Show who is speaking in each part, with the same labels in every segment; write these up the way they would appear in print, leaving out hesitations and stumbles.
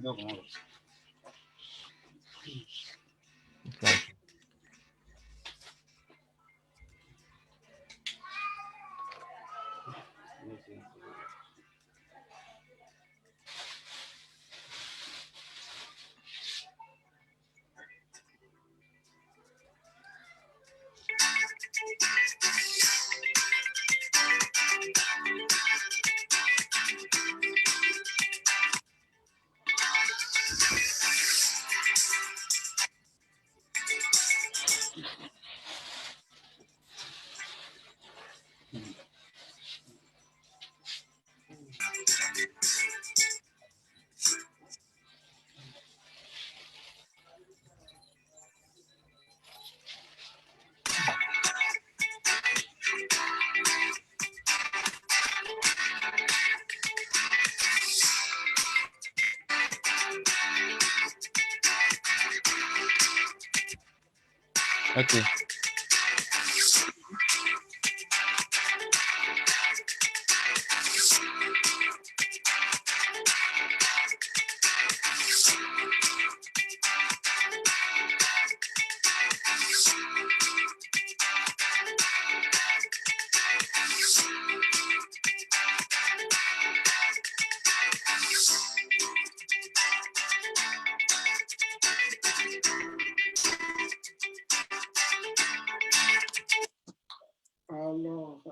Speaker 1: Ok.
Speaker 2: Alors,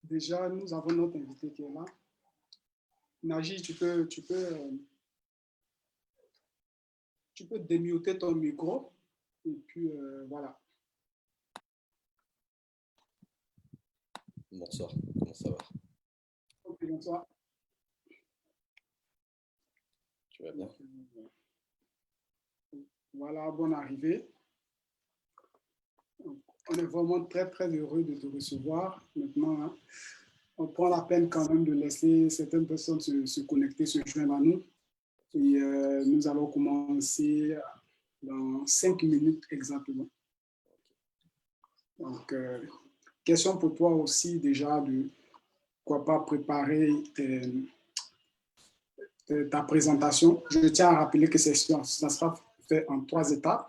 Speaker 2: déjà, nous avons notre invité qui est là. Naji, tu peux démuter ton micro. Et puis, voilà.
Speaker 3: Bonsoir, comment ça va?
Speaker 2: Ok, bonsoir.
Speaker 3: Tu vas bien?
Speaker 2: Voilà, bonne arrivée. On est vraiment très, très heureux de te recevoir. Maintenant, hein, on prend la peine quand même de laisser certaines personnes se connecter, se joindre à nous. Et nous allons commencer dans 5 minutes exactement. Donc, question pour toi aussi déjà de pourquoi pas préparer ta présentation. Je tiens à rappeler que ça sera fait en 3 étapes.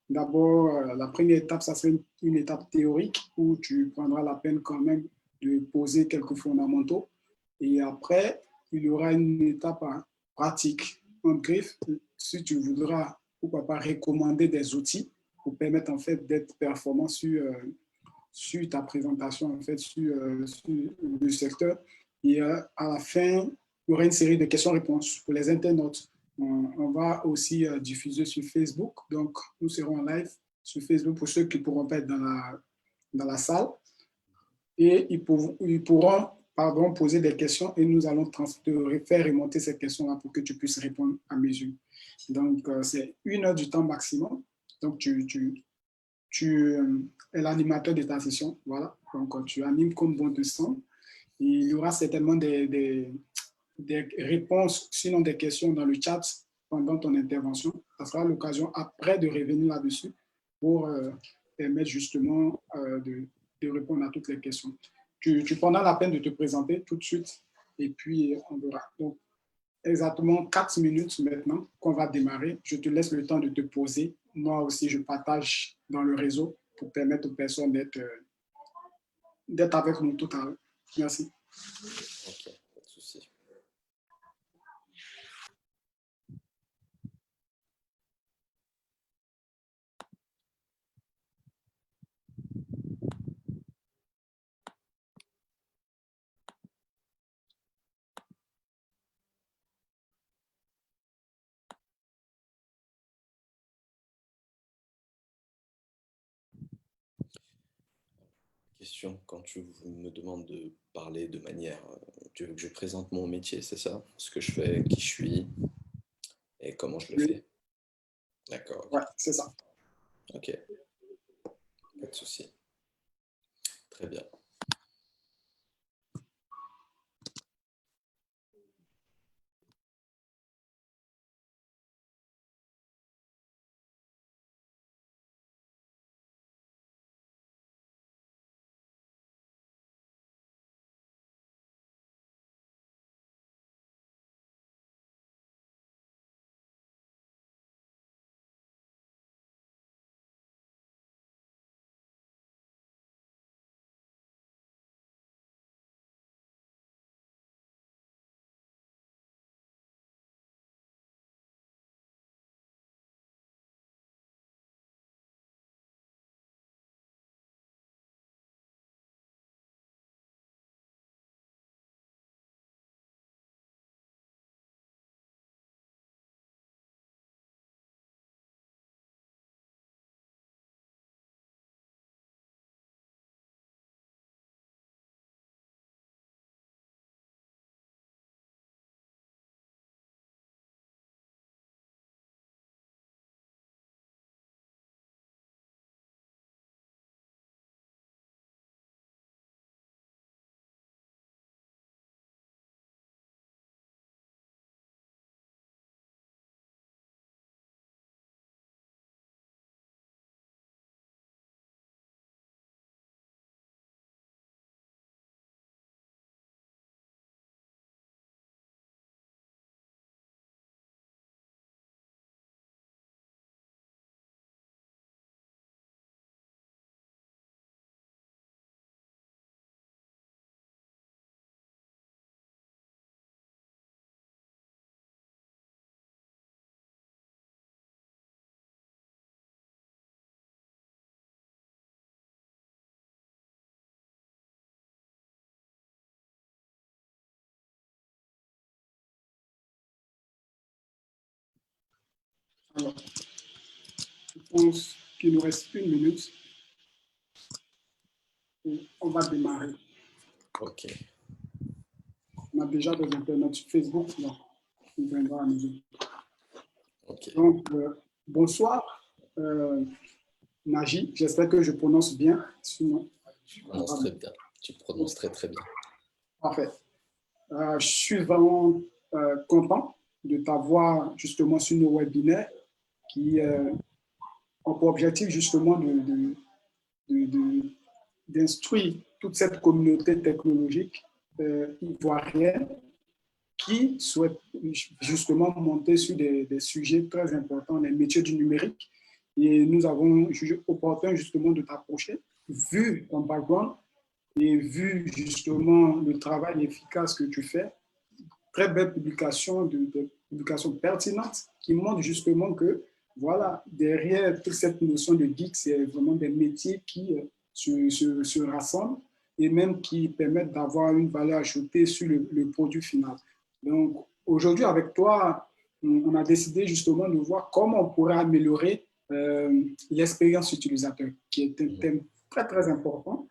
Speaker 2: D'abord, la première étape, ça serait une étape théorique où tu prendras la peine quand même de poser quelques fondamentaux. Et après, il y aura une étape pratique en griffe, si tu voudras, pourquoi pas, recommander des outils pour permettre en fait d'être performant sur ta présentation, en fait, sur le secteur. Et à la fin, il y aura une série de questions-réponses pour les internautes. On va aussi diffuser sur Facebook. Donc, nous serons en live sur Facebook pour ceux qui ne pourront pas être dans la salle. Et ils pourront poser des questions et nous allons te faire remonter ces questions-là pour que tu puisses répondre à mesure. Donc, c'est 1 heure du temps maximum. Donc, tu es l'animateur de ta session. Voilà. Donc, tu animes comme bon te semble. Il y aura certainement des réponses, sinon des questions dans le chat pendant ton intervention. Ça sera l'occasion après de revenir là-dessus pour permettre justement de répondre à toutes les questions. Tu prendras la peine de te présenter tout de suite et puis on verra. Donc, exactement 4 minutes maintenant qu'on va démarrer. Je te laisse le temps de te poser. Moi aussi, je partage dans le réseau pour permettre aux personnes d'être avec nous tout à l'heure. Merci.
Speaker 3: Ok, pas de souci. Question, quand tu me demandes de parler de manière... tu veux que je présente mon métier, c'est ça? Ce que je fais, qui je suis et comment je le fais? D'accord.
Speaker 2: Ouais, c'est ça.
Speaker 3: Ok, pas de souci. Très bien.
Speaker 2: Alors, je pense qu'il nous reste 1 minute et on va démarrer.
Speaker 3: Ok.
Speaker 2: On a déjà des internautes sur Facebook, donc on viendra à nous.
Speaker 3: Ok.
Speaker 2: Donc, bonsoir, Naji. J'espère que je prononce bien. Sinon,
Speaker 3: Tu prononces très bien. Tu prononces très très bien.
Speaker 2: parfait. Je suis vraiment content de t'avoir justement sur nos webinaires qui ont pour objectif justement d'instruire toute cette communauté technologique ivoirienne qui souhaite justement monter sur des sujets très importants, les métiers du numérique. Et nous avons jugé opportun justement de t'approcher, vu ton background et vu justement le travail efficace que tu fais. Très belle publication, de publications pertinentes qui montrent justement que, voilà, derrière toute cette notion de geek, c'est vraiment des métiers qui se rassemblent et même qui permettent d'avoir une valeur ajoutée sur le produit final. Donc, aujourd'hui, avec toi, on a décidé justement de voir comment on pourrait améliorer l'expérience utilisateur, qui est un thème très, très important.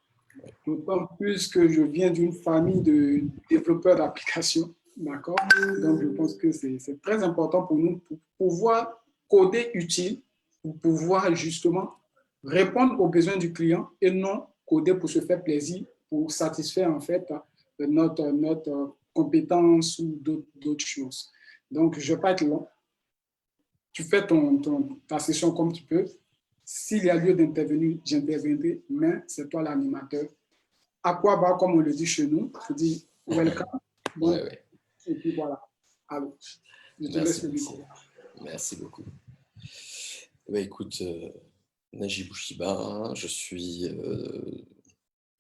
Speaker 2: D'autant plus que je viens d'une famille de développeurs d'applications, d'accord? Donc, je pense que c'est très important pour nous pour pouvoir coder utile, pour pouvoir justement répondre aux besoins du client et non coder pour se faire plaisir, pour satisfaire en fait notre compétence ou d'autres choses. Donc, je ne vais pas être long. Tu fais ta session comme tu peux. S'il y a lieu d'intervenir, j'interviendrai, mais c'est toi l'animateur. À quoi va, comme on le dit chez nous, je dis welcome. Bon,
Speaker 3: Ouais.
Speaker 2: et puis voilà. Alors, je te laisse le micro.
Speaker 3: Merci beaucoup. Bah, écoute, Najib Bouchiba, je suis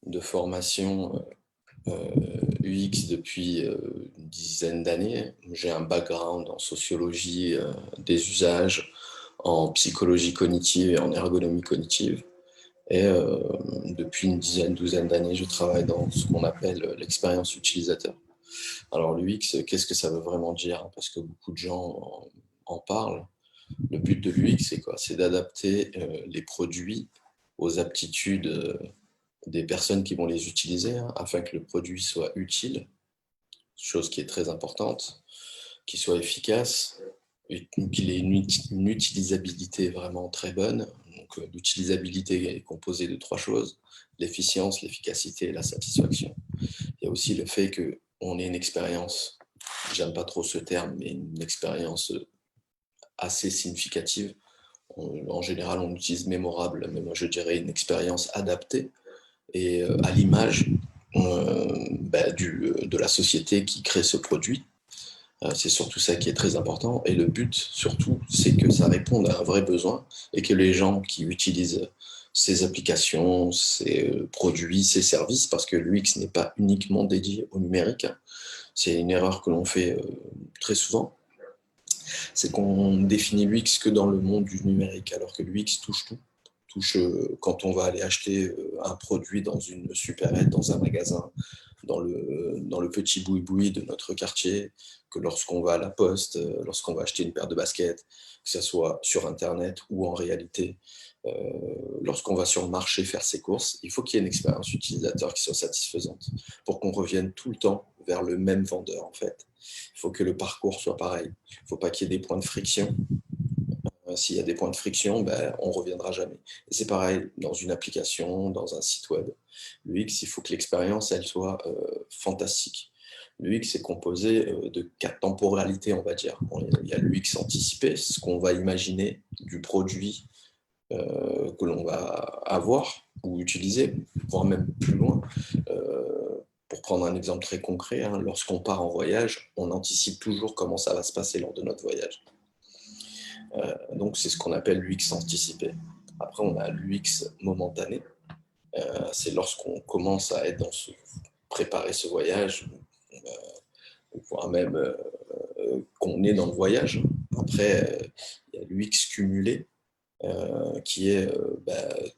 Speaker 3: de formation UX depuis une dizaine d'années. J'ai un background en sociologie des usages, en psychologie cognitive et en ergonomie cognitive. Et depuis une douzaine d'années, je travaille dans ce qu'on appelle l'expérience utilisateur. Alors l'UX, qu'est-ce que ça veut vraiment dire? Parce que beaucoup de gens en parlent. Le but de l'UX, c'est quoi? C'est d'adapter les produits aux aptitudes des personnes qui vont les utiliser, hein, afin que le produit soit utile, chose qui est très importante, qu'il soit efficace, et qu'il ait une utilisabilité vraiment très bonne. Donc l'utilisabilité est composée de 3 choses: l'efficience, l'efficacité et la satisfaction. Il y a aussi le fait qu'on ait une expérience, j'aime pas trop ce terme, mais une expérience assez significative. En général, on utilise mémorable, mais moi je dirais une expérience adaptée et à l'image de la société qui crée ce produit. C'est surtout ça qui est très important. Et le but, surtout, c'est que ça réponde à un vrai besoin et que les gens qui utilisent ces applications, ces produits, ces services, parce que l'UX n'est pas uniquement dédié au numérique, c'est une erreur que l'on fait très souvent, c'est qu'on définit l'UX que dans le monde du numérique, alors que l'UX touche tout. Touche quand on va aller acheter un produit dans une supérette, dans un magasin, dans le petit boui-boui de notre quartier, que lorsqu'on va à la poste, lorsqu'on va acheter une paire de baskets, que ce soit sur Internet ou en réalité, lorsqu'on va sur le marché faire ses courses, il faut qu'il y ait une expérience utilisateur qui soit satisfaisante pour qu'on revienne tout le temps vers le même vendeur en fait. Il faut que le parcours soit pareil. Il ne faut pas qu'il y ait des points de friction. S'il y a des points de friction, on ne reviendra jamais. Et c'est pareil dans une application, dans un site web. L'UX, il faut que l'expérience, elle soit fantastique. L'UX est composé de 4 temporalités, on va dire. Il y a l'UX anticipé, ce qu'on va imaginer du produit que l'on va avoir ou utiliser, voire même plus loin. Pour prendre un exemple très concret, hein, lorsqu'on part en voyage, on anticipe toujours comment ça va se passer lors de notre voyage. Donc c'est ce qu'on appelle l'UX anticipé. Après, on a l'UX momentané. C'est lorsqu'on commence à être préparer ce voyage, voire même qu'on est dans le voyage. Après, il y a l'UX cumulé, qui est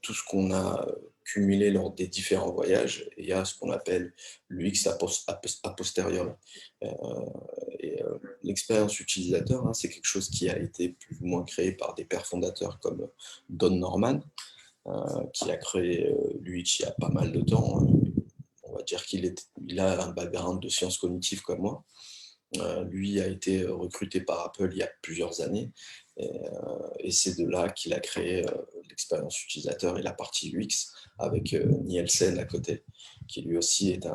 Speaker 3: tout ce qu'on a cumulé lors des différents voyages. Et il y a ce qu'on appelle l'UX a posteriori. L'expérience utilisateur, hein, c'est quelque chose qui a été plus ou moins créé par des pères fondateurs comme Don Norman, qui a créé l'UX il y a pas mal de temps. On va dire qu'il a un background de sciences cognitives comme moi. Lui a été recruté par Apple il y a plusieurs années et c'est de là qu'il a créé l'expérience utilisateur et la partie UX avec Nielsen à côté, qui lui aussi est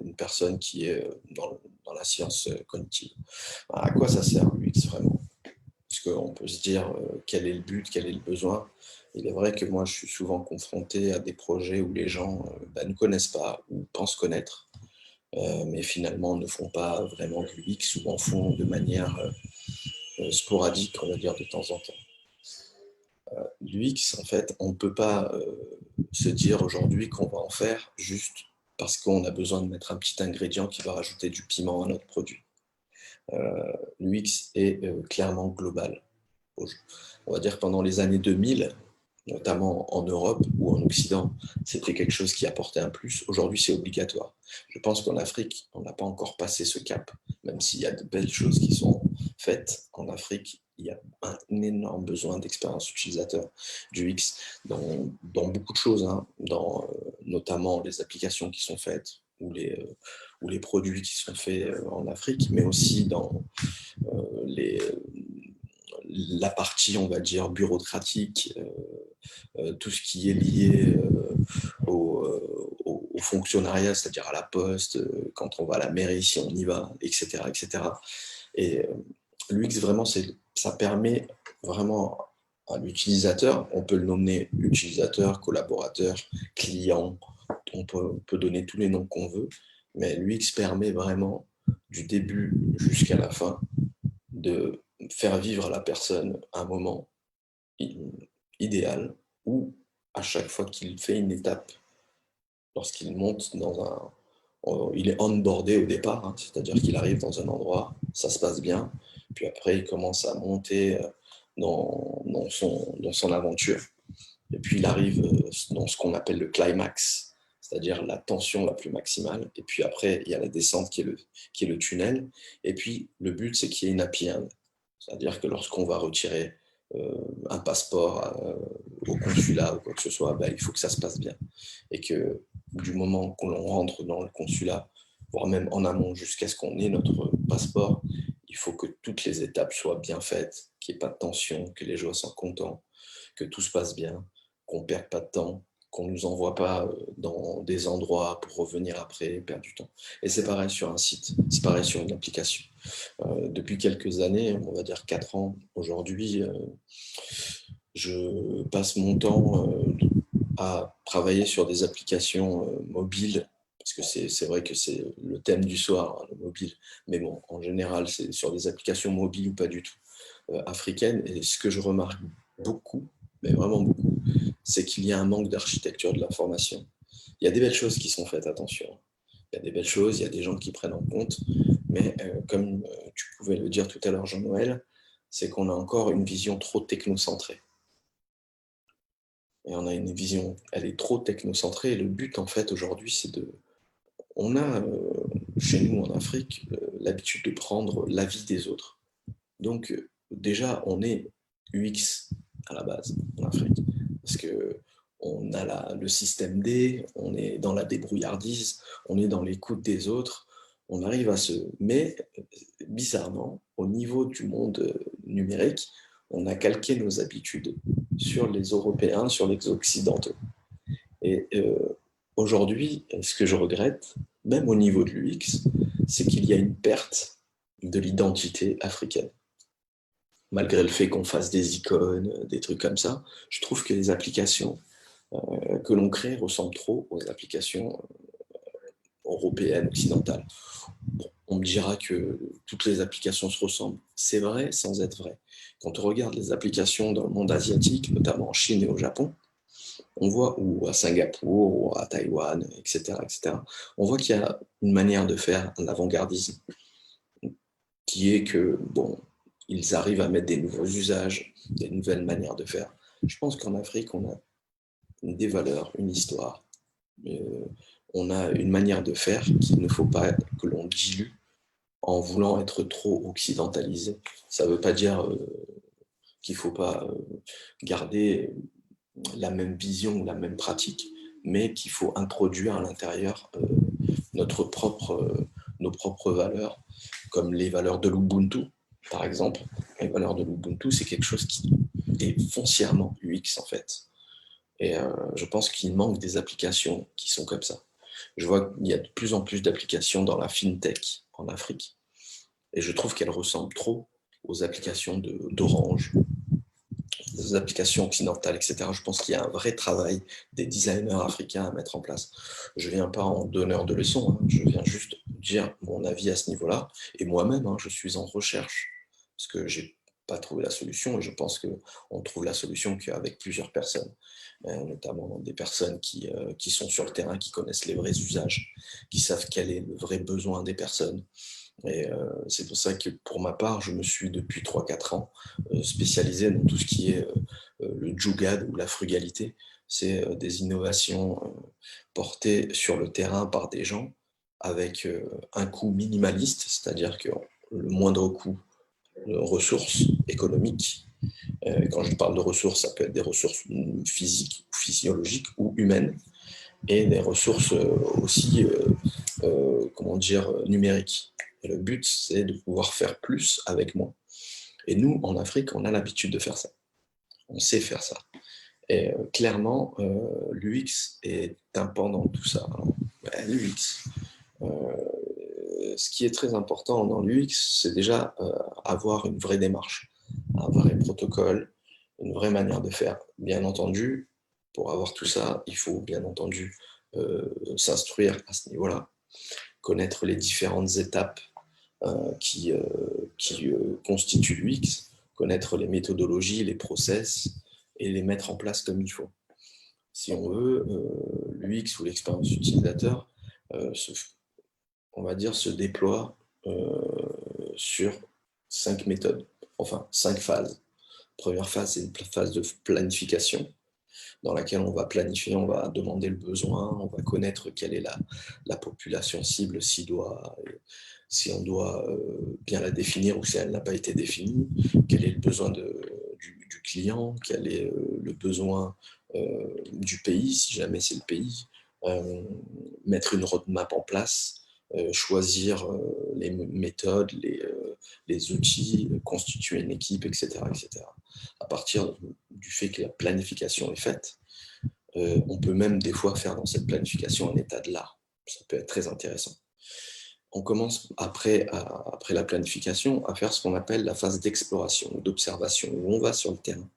Speaker 3: une personne qui est dans la science cognitive. À quoi ça sert l'UX vraiment? Parce qu'on peut se dire quel est le but, quel est le besoin. Il est vrai que moi je suis souvent confronté à des projets où les gens ne connaissent pas ou pensent connaître. Mais finalement ne font pas vraiment de l'UX ou en font de manière sporadique, on va dire, de temps en temps. L'UX, en fait, on ne peut pas se dire aujourd'hui qu'on va en faire juste parce qu'on a besoin de mettre un petit ingrédient qui va rajouter du piment à notre produit. L'UX est clairement global. On va dire que pendant les années 2000, notamment en Europe ou en Occident, c'était quelque chose qui apportait un plus. Aujourd'hui, c'est obligatoire. Je pense qu'en Afrique, on n'a pas encore passé ce cap, même s'il y a de belles choses qui sont faites. En Afrique, il y a un énorme besoin d'expérience utilisateur du X dans beaucoup de choses, hein, dans notamment les applications qui sont faites ou les produits qui sont faits en Afrique, mais aussi dans la partie, on va dire, bureaucratique, tout ce qui est lié au fonctionnariat, c'est-à-dire à la poste, quand on va à la mairie, si on y va, etc. etc. Et l'UX, vraiment, ça permet vraiment à l'utilisateur, on peut le nommer utilisateur, collaborateur, client, on peut donner tous les noms qu'on veut, mais l'UX permet vraiment, du début jusqu'à la fin, de faire vivre à la personne un moment idéal où, à chaque fois qu'il fait une étape, lorsqu'il monte il est onboardé au départ, hein, c'est-à-dire qu'il arrive dans un endroit, ça se passe bien, puis après il commence à monter dans son aventure, et puis il arrive dans ce qu'on appelle le climax, c'est-à-dire la tension la plus maximale, et puis après il y a la descente qui est le tunnel, et puis le but c'est qu'il y ait une happy end, c'est-à-dire que lorsqu'on va retirer un passeport au consulat ou quoi que ce soit, ben, il faut que ça se passe bien. Et que du moment qu'on rentre dans le consulat, voire même en amont jusqu'à ce qu'on ait notre passeport, il faut que toutes les étapes soient bien faites, qu'il n'y ait pas de tension, que les joueurs soient contents, que tout se passe bien, qu'on ne perde pas de temps, qu'on ne nous envoie pas dans des endroits pour revenir après et perdre du temps. Et c'est pareil sur un site, c'est pareil sur une application. Depuis quelques années, on va dire 4 ans aujourd'hui, je passe mon temps à travailler sur des applications mobiles, parce que c'est vrai que c'est le thème du soir, hein, le mobile, mais bon, en général, c'est sur des applications mobiles ou pas du tout africaines, et ce que je remarque beaucoup, mais vraiment beaucoup, c'est qu'il y a un manque d'architecture de l'information. Il y a des belles choses qui sont faites, attention. Il y a des belles choses, il y a des gens qui prennent en compte, mais comme tu pouvais le dire tout à l'heure, Jean-Noël, c'est qu'on a encore une vision trop technocentrée. Et on a une vision, elle est trop technocentrée, et le but, en fait, aujourd'hui, c'est de... On a, chez nous, en Afrique, l'habitude de prendre l'avis des autres. Donc, déjà, on est UX à la base, en Afrique, parce que on a le système D, on est dans la débrouillardise, on est dans l'écoute des autres, on arrive à se... Mais, bizarrement, au niveau du monde numérique, on a calqué nos habitudes sur les Européens, sur les Occidentaux. Et aujourd'hui, ce que je regrette, même au niveau de l'UX, c'est qu'il y a une perte de l'identité africaine. Malgré le fait qu'on fasse des icônes, des trucs comme ça, je trouve que les applications que l'on crée ressemblent trop aux applications européennes, occidentales. Bon, on me dira que toutes les applications se ressemblent. C'est vrai sans être vrai. Quand on regarde les applications dans le monde asiatique, notamment en Chine et au Japon, on voit, ou à Singapour, ou à Taïwan, etc., on voit qu'il y a une manière de faire un avant-gardisme qui est que, bon, ils arrivent à mettre des nouveaux usages, des nouvelles manières de faire. Je pense qu'en Afrique, on a des valeurs, une histoire. On a une manière de faire qu'il ne faut pas que l'on dilue en voulant être trop occidentalisé. Ça ne veut pas dire qu'il ne faut pas garder la même vision ou la même pratique, mais qu'il faut introduire à l'intérieur nos propres valeurs, comme les valeurs de l'Ubuntu, par exemple. Les valeurs de l'Ubuntu, c'est quelque chose qui est foncièrement UX, en fait. Et je pense qu'il manque des applications qui sont comme ça. Je vois qu'il y a de plus en plus d'applications dans la fintech en Afrique. Et je trouve qu'elles ressemblent trop aux applications d'Orange, des applications occidentales, etc. Je pense qu'il y a un vrai travail des designers africains à mettre en place. Je ne viens pas en donneur de leçons, hein. Je viens juste dire mon avis à ce niveau-là. Et moi-même, hein, je suis en recherche, parce que je n'ai pas trouvé la solution, et je pense qu'on trouve la solution qu'avec plusieurs personnes, notamment des personnes qui sont sur le terrain, qui connaissent les vrais usages, qui savent quel est le vrai besoin des personnes. Et c'est pour ça que pour ma part, je me suis depuis 3-4 ans spécialisé dans tout ce qui est le Jugad ou la frugalité. C'est des innovations portées sur le terrain par des gens avec un coût minimaliste, c'est-à-dire que le moindre coût de ressources économiques. Quand je parle de ressources, ça peut être des ressources physiques, physiologiques ou humaines, et des ressources aussi, comment dire, numériques. Et le but, c'est de pouvoir faire plus avec moins. Et nous, en Afrique, on a l'habitude de faire ça. On sait faire ça. Et clairement, l'UX est un pendant de tout ça. L'UX, ce qui est très important dans l'UX, c'est déjà avoir une vraie démarche, un vrai protocole, une vraie manière de faire. Bien entendu, pour avoir tout ça, il faut bien entendu s'instruire à ce niveau-là, connaître les différentes étapes qui constituent l'UX, connaître les méthodologies, les process, et les mettre en place comme il faut. Si on veut, l'UX ou l'expérience utilisateur, on va dire, se déploie sur 5 méthodes, enfin 5 phases. Première phase, c'est une phase de planification, dans laquelle on va planifier, on va demander le besoin, on va connaître quelle est la population cible, si on doit bien la définir ou si elle n'a pas été définie, quel est le besoin du client, quel est le besoin du pays, si jamais c'est le pays, mettre une roadmap en place, choisir les méthodes, les outils, constituer une équipe, etc., etc. À partir du fait que la planification est faite, on peut même des fois faire dans cette planification un état de l'art. Ça peut être très intéressant. On commence après la planification à faire ce qu'on appelle la phase d'exploration ou d'observation, où on va sur le terrain.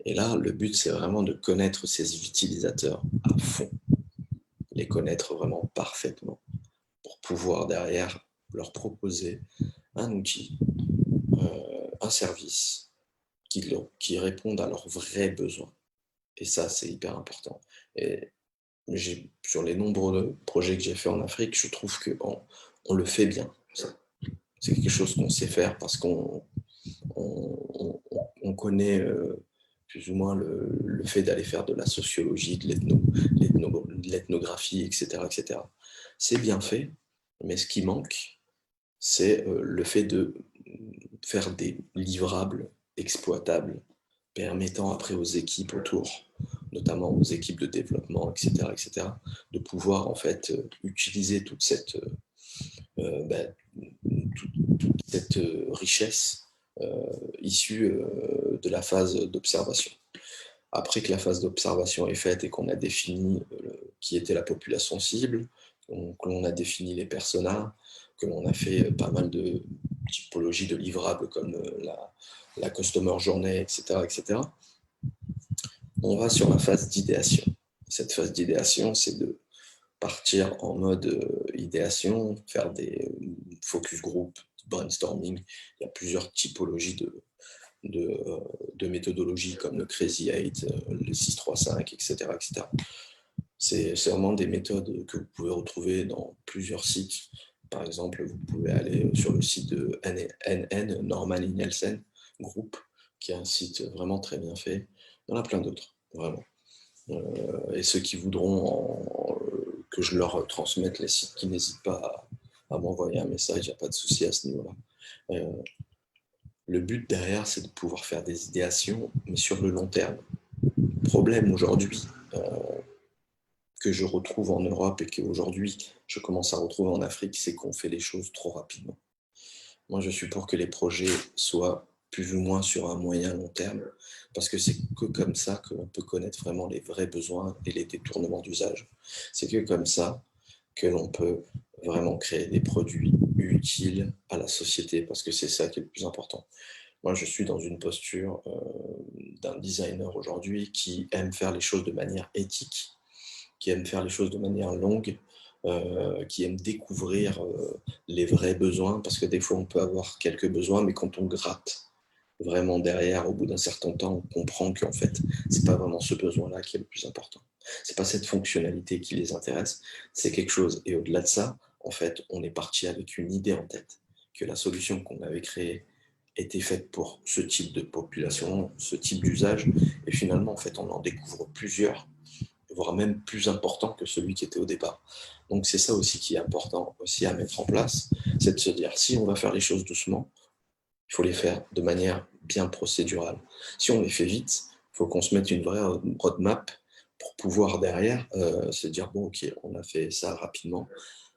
Speaker 3: Et là, le but, c'est vraiment de connaître ces utilisateurs à fond, les connaître vraiment parfaitement, pour pouvoir derrière leur proposer un outil, un service qui réponde à leurs vrais besoins. Et ça, c'est hyper important. Et sur les nombreux projets que j'ai fait en Afrique, je trouve qu'on le fait bien. C'est quelque chose qu'on sait faire parce qu'on connaît plus ou moins le fait d'aller faire de la sociologie, de l'ethnographie, etc., etc. C'est bien fait, mais ce qui manque, c'est le fait de faire des livrables exploitables, permettant après aux équipes autour, notamment aux équipes de développement, etc., etc., de pouvoir en fait utiliser toute cette richesse issue de la phase d'observation. Après que la phase d'observation est faite et qu'on a défini qui était la population cible, que l'on a défini les personas, que l'on a fait pas mal de typologies de livrables comme la customer journey, etc., etc., on va sur la phase d'idéation. Cette phase d'idéation, c'est de partir en mode idéation, faire des focus group, brainstorming. Il y a plusieurs typologies de méthodologies comme le Crazy 8, le 635, etc., etc. C'est vraiment des méthodes que vous pouvez retrouver dans plusieurs sites. Par exemple, vous pouvez aller sur le site de NN, Norman Nielsen Group, qui est un site vraiment très bien fait. Il y en a plein d'autres, vraiment. Et ceux qui voudront que je leur transmette les sites, qui n'hésitent pas à m'envoyer un message, il n'y a pas de souci à ce niveau-là. Le but derrière, c'est de pouvoir faire des idéations, mais sur le long terme. Le problème aujourd'hui que je retrouve en Europe et qu'aujourd'hui je commence à retrouver en Afrique, c'est qu'on fait les choses trop rapidement. Moi, je suis pour que les projets soient plus ou moins sur un moyen long terme, parce que c'est que comme ça que l'on peut connaître vraiment les vrais besoins et les détournements d'usage. C'est que comme ça que l'on peut vraiment créer des produits utiles à la société, parce que c'est ça qui est le plus important. Moi, je suis dans une posture d'un designer aujourd'hui qui aime faire les choses de manière éthique, qui aime faire les choses de manière longue, qui aime découvrir les vrais besoins, parce que des fois on peut avoir quelques besoins, mais quand on gratte vraiment derrière, au bout d'un certain temps, on comprend qu'en fait, c'est pas vraiment ce besoin-là qui est le plus important. C'est pas cette fonctionnalité qui les intéresse, c'est quelque chose. Et au-delà de ça, en fait, on est parti avec une idée en tête, que la solution qu'on avait créée était faite pour ce type de population, ce type d'usage, et finalement, en fait, on en découvre plusieurs, voire même plus important que celui qui était au départ. Donc c'est ça aussi qui est important aussi à mettre en place, c'est de se dire, si on va faire les choses doucement, il faut les faire de manière bien procédurale. Si on les fait vite, il faut qu'on se mette une vraie roadmap pour pouvoir derrière se dire, bon ok, on a fait ça rapidement,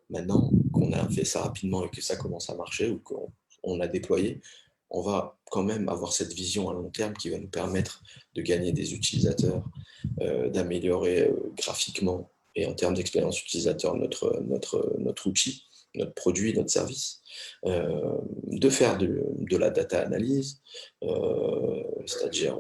Speaker 3: maintenant qu'on a fait ça rapidement et que ça commence à marcher ou qu'on a déployé, on va quand même avoir cette vision à long terme qui va nous permettre de gagner des utilisateurs, d'améliorer graphiquement et en termes d'expérience utilisateur notre outil, notre produit, notre service, de faire de la data analyse, c'est-à-dire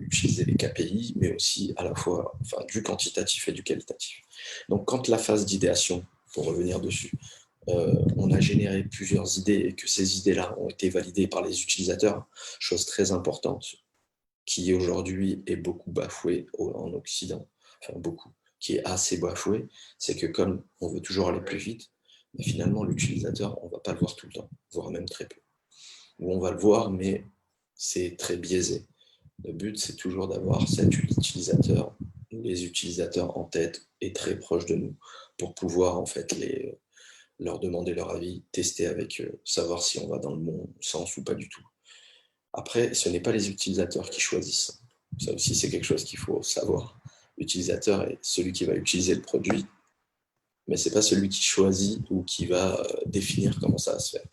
Speaker 3: utiliser les KPI, mais aussi à la fois du quantitatif et du qualitatif. Donc quand la phase d'idéation, pour revenir dessus, on a généré plusieurs idées et que ces idées-là ont été validées par les utilisateurs, chose très importante, qui aujourd'hui est beaucoup bafouée en Occident, enfin beaucoup, qui est assez bafouée, c'est que comme on veut toujours aller plus vite, mais finalement l'utilisateur, on ne va pas le voir tout le temps, voire même très peu. Ou on va le voir, mais c'est très biaisé. Le but, c'est toujours d'avoir cet utilisateur, les utilisateurs en tête et très proches de nous, pour pouvoir en fait leur demander leur avis, tester avec eux, savoir si on va dans le bon sens ou pas du tout. Après, ce n'est pas les utilisateurs qui choisissent. Ça aussi, c'est quelque chose qu'il faut savoir. L'utilisateur est celui qui va utiliser le produit, mais ce n'est pas celui qui choisit ou qui va définir comment ça va se faire.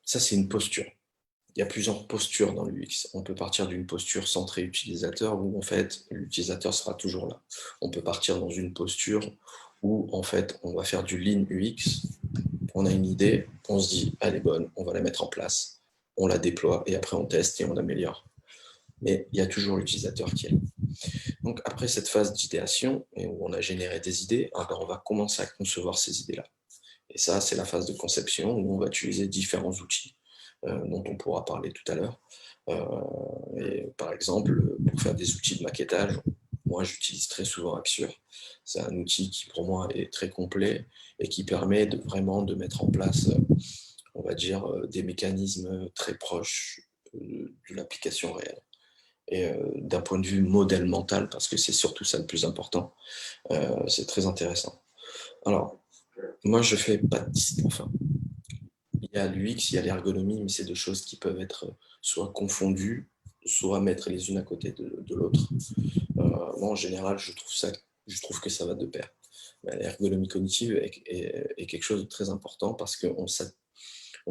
Speaker 3: Ça, c'est une posture. Il y a plusieurs postures dans l'UX. On peut partir d'une posture centrée utilisateur où en fait l'utilisateur sera toujours là. On peut partir dans une posture où en fait on va faire du lean UX. On a une idée, on se dit elle est bonne, on va la mettre en place, on la déploie et après on teste et on améliore. Mais il y a toujours l'utilisateur qui est là. Donc après cette phase d'idéation où on a généré des idées, on va commencer à concevoir ces idées-là. Et ça, c'est la phase de conception où on va utiliser différents outils dont on pourra parler tout à l'heure. Et par exemple, pour faire des outils de maquettage, moi j'utilise très souvent Axure. C'est un outil qui pour moi est très complet et qui permet vraiment de mettre en place, on va dire, des mécanismes très proches de l'application réelle. Et d'un point de vue modèle mental, parce que c'est surtout ça le plus important, c'est très intéressant. Alors, moi je fais pas de enfin, il y a l'UX, il y a l'ergonomie, mais c'est deux choses qui peuvent être soit confondues, soit mettre les unes à côté de l'autre. Moi, en général, je trouve que ça va de pair. L'ergonomie cognitive est quelque chose de très important parce qu'on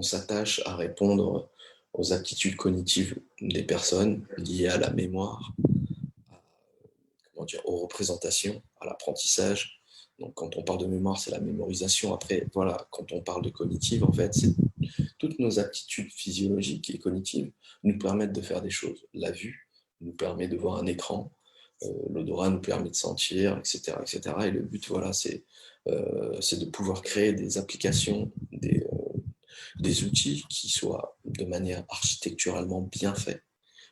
Speaker 3: s'attache à répondre aux aptitudes cognitives des personnes liées à la mémoire, aux représentations, à l'apprentissage. Donc, quand on parle de mémoire, c'est la mémorisation. Après, voilà, quand on parle de cognitive, en fait, c'est toutes nos aptitudes physiologiques et cognitives nous permettent de faire des choses. La vue nous permet de voir un écran, l'odorat nous permet de sentir, etc., etc. Et le but, voilà, c'est de pouvoir créer des applications, des outils qui soient de manière architecturalement bien faits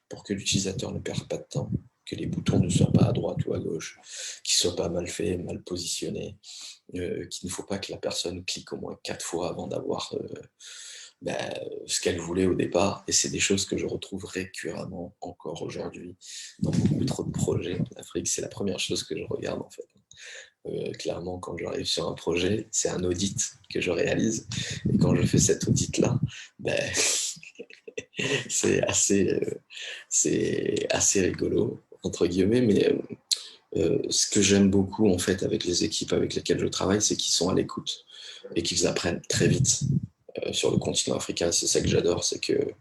Speaker 3: pour que l'utilisateur ne perde pas de temps, que les boutons ne soient pas à droite ou à gauche, qu'ils ne soient pas mal faits, mal positionnés, qu'il ne faut pas que la personne clique au moins 4 fois avant d'avoir ce qu'elle voulait au départ. Et c'est des choses que je retrouve récurremment encore aujourd'hui dans beaucoup trop de projets en Afrique. C'est la première chose que je regarde en fait. Clairement, quand j'arrive sur un projet, c'est un audit que je réalise. Et quand je fais cet audit-là, c'est assez rigolo, entre guillemets, mais ce que j'aime beaucoup en fait avec les équipes avec lesquelles je travaille, c'est qu'ils sont à l'écoute et qu'ils apprennent très vite sur le continent africain. C'est ça que j'adore, c'est qu'il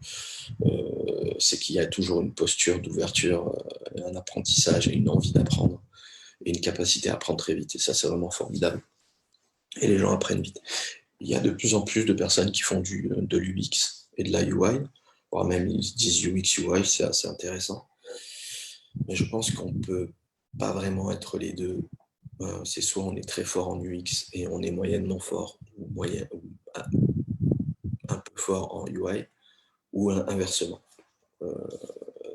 Speaker 3: y a toujours une posture d'ouverture, un apprentissage et une envie d'apprendre et une capacité à apprendre très vite. Et ça, c'est vraiment formidable. Et les gens apprennent vite. Il y a de plus en plus de personnes qui font de l'UX et de la UI, voire même ils disent UX, UI, c'est assez intéressant. Mais je pense qu'on ne peut pas vraiment être les deux. C'est soit on est très fort en UX et on est moyennement fort, ou un peu fort en UI, ou inversement.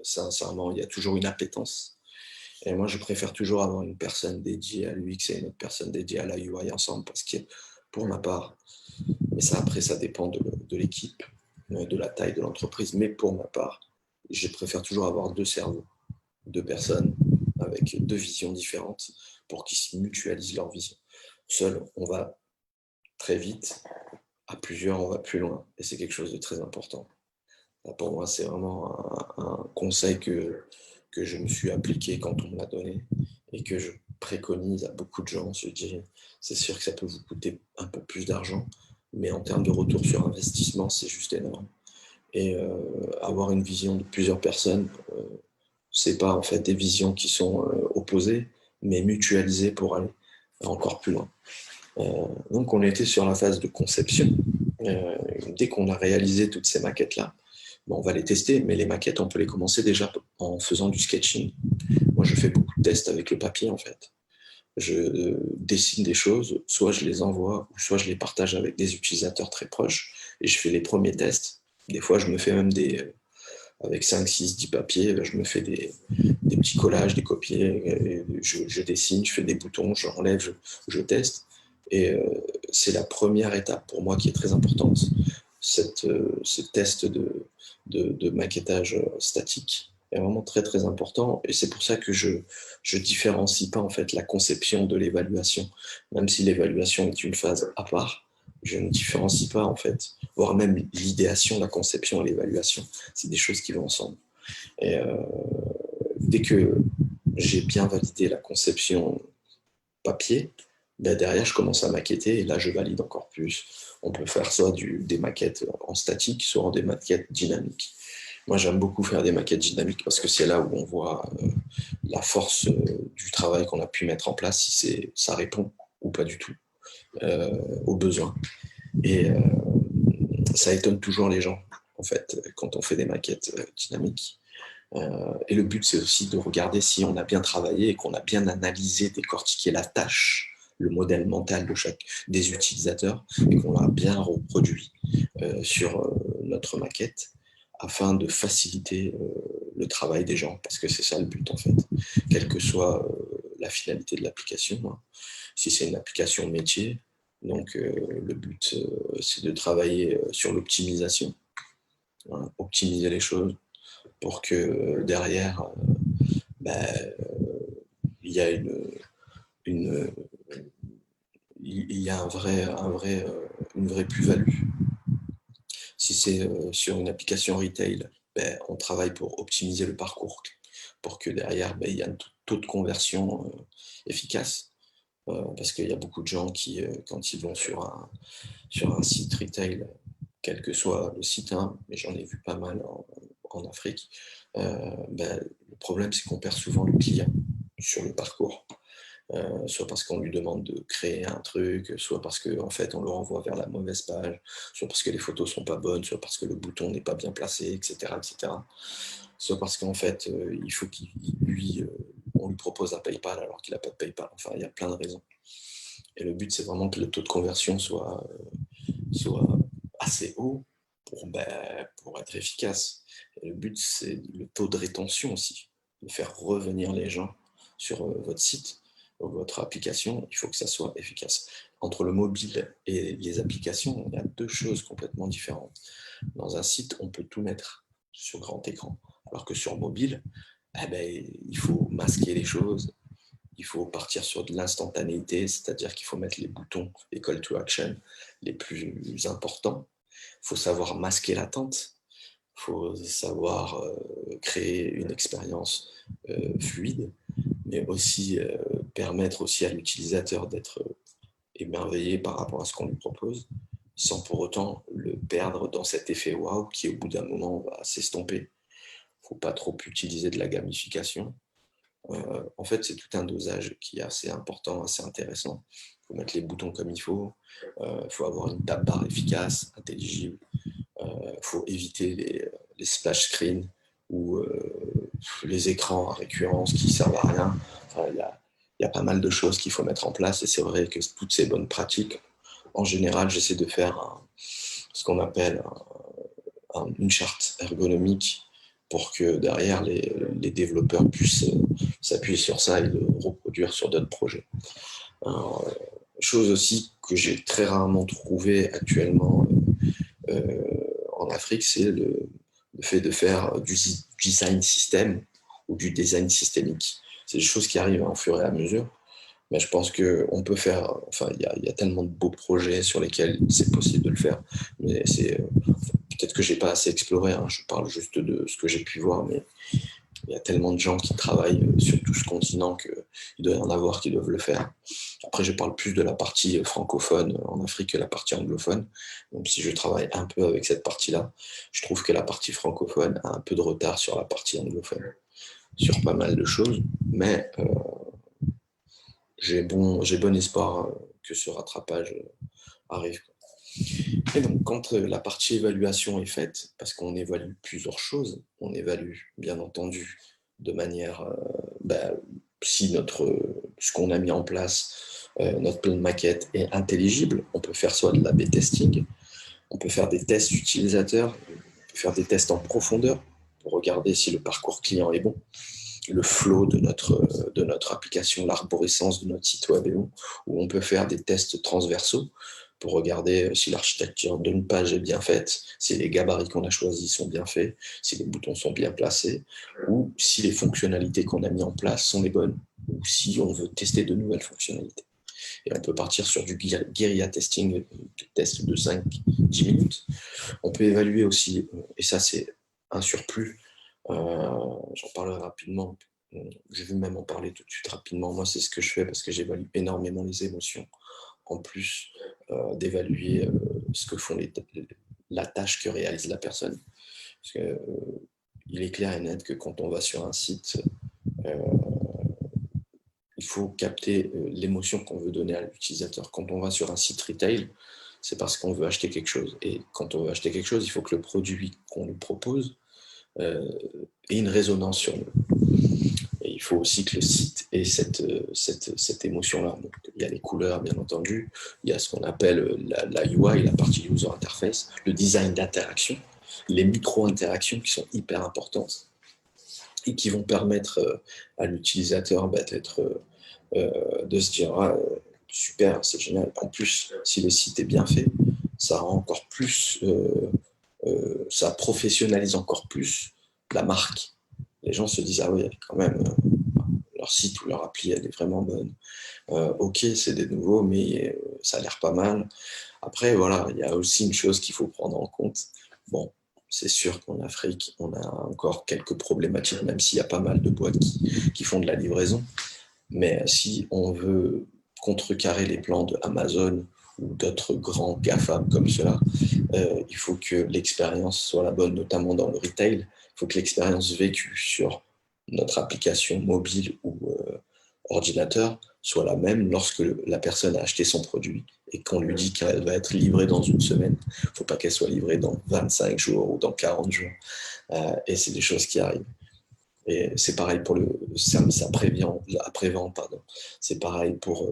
Speaker 3: Sincèrement, il y a toujours une appétence. Et moi, je préfère toujours avoir une personne dédiée à l'UX et une autre personne dédiée à la UI ensemble, parce que pour ma part, mais ça après, ça dépend de l'équipe, de la taille de l'entreprise, mais pour ma part, je préfère toujours avoir deux cerveaux, deux personnes avec deux visions différentes pour qu'ils mutualisent leur vision. Seul, on va très vite, à plusieurs, on va plus loin, et c'est quelque chose de très important. Là, pour moi, c'est vraiment un conseil que je me suis appliqué quand on me l'a donné et que je préconise à beaucoup de gens. Je dis, c'est sûr que ça peut vous coûter un peu plus d'argent, mais en termes de retour sur investissement, c'est juste énorme. Et avoir une vision de plusieurs personnes, c'est pas en fait des visions qui sont opposées, mais mutualisées pour aller encore plus loin. Donc on était sur la phase de conception. Dès qu'on a réalisé toutes ces maquettes-là, on va les tester, mais les maquettes, on peut les commencer déjà en faisant du sketching. Moi, je fais beaucoup de tests avec le papier, en fait. Je dessine des choses, soit je les envoie, ou soit je les partage avec des utilisateurs très proches, et je fais les premiers tests. Des fois, je me fais même avec 5, 6, 10 papiers, je me fais des petits collages, des copiés, je dessine, je fais des boutons, j'enlève, je teste. Et c'est la première étape pour moi qui est très importante, ce test de maquettage statique est vraiment très très important, et c'est pour ça que je différencie pas en fait la conception de l'évaluation, même si l'évaluation est une phase à part. Je ne différencie pas en fait, voire même l'idéation, la conception et l'évaluation, c'est des choses qui vont ensemble. Et dès que j'ai bien validé la conception papier, derrière je commence à maqueter et là je valide encore plus. On peut faire soit des maquettes en statique, soit des maquettes dynamiques. Moi, j'aime beaucoup faire des maquettes dynamiques parce que c'est là où on voit la force du travail qu'on a pu mettre en place, si ça répond ou pas du tout aux besoins. Et ça étonne toujours les gens, en fait, quand on fait des maquettes dynamiques. Et le but, c'est aussi de regarder si on a bien travaillé et qu'on a bien analysé, décortiqué la tâche, le modèle mental des utilisateurs, et qu'on l'a bien reproduit sur notre maquette afin de faciliter le travail des gens, parce que c'est ça le but en fait, quelle que soit la finalité de l'application. Hein. Si c'est une application métier, donc le but c'est de travailler sur l'optimisation, hein, optimiser les choses pour que derrière il y a une il y a une vraie plus-value. Si c'est sur une application retail, on travaille pour optimiser le parcours, pour que derrière, il y a un taux de conversion efficace. Parce qu'il y a beaucoup de gens qui, quand ils vont sur un site retail, quel que soit le site, hein, mais j'en ai vu pas mal en Afrique, le problème c'est qu'on perd souvent le client sur le parcours. Soit parce qu'on lui demande de créer un truc, soit parce qu'en fait on le renvoie vers la mauvaise page, soit parce que les photos sont pas bonnes, soit parce que le bouton n'est pas bien placé, etc., etc. Soit parce qu'en fait il faut on lui propose un PayPal alors qu'il n'a pas de PayPal. Enfin, il y a plein de raisons. Et le but c'est vraiment que le taux de conversion soit assez haut pour être efficace. Et le but c'est le taux de rétention aussi, de faire revenir les gens sur votre site, votre application, il faut que ça soit efficace. entre le mobile et les applications, il y a deux choses complètement différentes. Dans un site, on peut tout mettre sur grand écran, alors que sur mobile, il faut masquer les choses, il faut partir sur de l'instantanéité, c'est-à-dire qu'il faut mettre les boutons, les call to action les plus importants. Il faut savoir masquer l'attente, il faut savoir créer une expérience fluide, mais aussi permettre aussi à l'utilisateur d'être émerveillé par rapport à ce qu'on lui propose, sans pour autant le perdre dans cet effet waouh qui, au bout d'un moment, va s'estomper. Il ne faut pas trop utiliser de la gamification. En fait, c'est tout un dosage qui est assez important, assez intéressant. Il faut mettre les boutons comme il faut. Il faut avoir une tab bar efficace, intelligible. Il faut éviter les splash screens ou les écrans à récurrence qui ne servent à rien. Enfin, il y a pas mal de choses qu'il faut mettre en place et c'est vrai que toutes ces bonnes pratiques, en général, j'essaie de faire ce qu'on appelle une charte ergonomique pour que derrière les développeurs puissent s'appuyer sur ça et le reproduire sur d'autres projets. Alors, chose aussi que j'ai très rarement trouvé actuellement en Afrique, c'est le fait de faire du design système ou du design systémique. C'est des choses qui arrivent au fur et à mesure. Mais je pense qu'on peut faire, enfin, il y a tellement de beaux projets sur lesquels c'est possible de le faire. Mais c'est peut-être que je n'ai pas assez exploré, hein. Je parle juste de ce que j'ai pu voir, mais il y a tellement de gens qui travaillent sur tout ce continent qu'il doit y en avoir qui doivent le faire. Après, je parle plus de la partie francophone en Afrique que la partie anglophone. Même si je travaille un peu avec cette partie-là, je trouve que la partie francophone a un peu de retard sur la partie anglophone, sur pas mal de choses. Mais j'ai bon espoir que ce rattrapage arrive. Et donc, quand la partie évaluation est faite, parce qu'on évalue plusieurs choses, on évalue, bien entendu, de manière, si ce qu'on a mis en place, notre plan de maquette est intelligible, on peut faire soit de l'A/B testing, on peut faire des tests utilisateurs, on peut faire des tests en profondeur pour regarder si le parcours client est bon, le flow de notre application, l'arborescence de notre site web est bon, ou on peut faire des tests transversaux pour regarder si l'architecture d'une page est bien faite, si les gabarits qu'on a choisis sont bien faits, si les boutons sont bien placés, ou si les fonctionnalités qu'on a mis en place sont les bonnes, ou si on veut tester de nouvelles fonctionnalités. Et on peut partir sur du guérilla testing, test de 5-10 minutes. On peut évaluer aussi, et ça c'est un surplus, j'en parlerai rapidement, je vais même en parler tout de suite rapidement. Moi, c'est ce que je fais parce que j'évalue énormément les émotions, en plus d'évaluer ce que font la tâche que réalise la personne. Parce que, il est clair et net que quand on va sur un site, il faut capter l'émotion qu'on veut donner à l'utilisateur. Quand on va sur un site retail, c'est parce qu'on veut acheter quelque chose. Et quand on veut acheter quelque chose, il faut que le produit qu'on nous propose ait une résonance sur nous. Et il faut aussi que le site ait cette émotion-là. Donc, il y a les couleurs, bien entendu. Il y a ce qu'on appelle la UI, la partie user interface, le design d'interaction, les micro-interactions qui sont hyper importantes et qui vont permettre à l'utilisateur de se dire ah, super, c'est génial. En plus, si le site est bien fait, ça rend encore plus, ça professionnalise encore plus la marque. Les gens se disent ah oui, quand même, leur site ou leur appli, elle est vraiment bonne. Ok, c'est des nouveaux, mais ça a l'air pas mal. Après, voilà, il y a aussi une chose qu'il faut prendre en compte. Bon, c'est sûr qu'en Afrique, on a encore quelques problématiques, même s'il y a pas mal de boîtes qui font de la livraison. Mais si on veut contrecarrer les plans de Amazon ou d'autres grands GAFAM comme cela, il faut que l'expérience soit la bonne, notamment dans le retail. Il faut que l'expérience vécue sur notre application mobile ou ordinateur soit la même lorsque la personne a acheté son produit et qu'on lui dit qu'elle va être livrée dans une semaine. Il ne faut pas qu'elle soit livrée dans 25 jours ou dans 40 jours. Et c'est des choses qui arrivent. Et c'est pareil pour le service après-vente, pardon. C'est pareil pour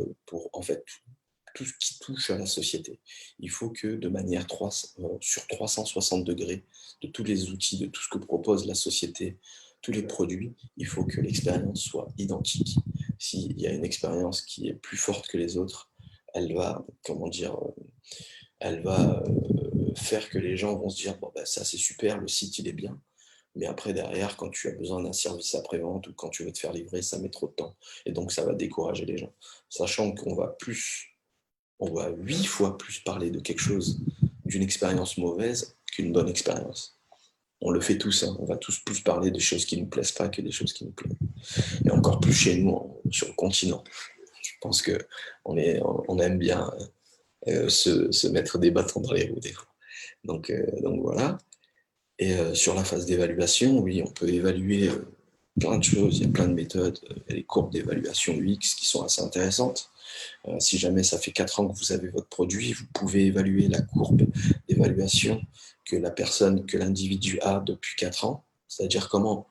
Speaker 3: en fait tout ce qui touche à la société. Il faut que de manière sur 360 degrés, de tous les outils, de tout ce que propose la société, tous les produits, il faut que l'expérience soit identique. S'il y a une expérience qui est plus forte que les autres, elle va, comment dire, elle va faire que les gens vont se dire, bon, bah, ça c'est super, le site il est bien. Mais après, derrière, quand tu as besoin d'un service après-vente ou quand tu veux te faire livrer, ça met trop de temps. Et donc, ça va décourager les gens. Sachant on va 8 fois plus parler de quelque chose, d'une expérience mauvaise qu'une bonne expérience. On le fait tous, hein. On va tous plus parler des choses qui ne nous plaisent pas que des choses qui nous plaisent. Et encore plus chez nous, sur le continent. Je pense qu'on aime bien se mettre des bâtons dans les roues des fois. Donc voilà. Et sur la phase d'évaluation, oui, on peut évaluer plein de choses. Il y a plein de méthodes. Il y a les courbes d'évaluation UX qui sont assez intéressantes. Si jamais ça fait 4 ans que vous avez votre produit, vous pouvez évaluer la courbe d'évaluation que l'individu a depuis 4 ans, c'est-à-dire comment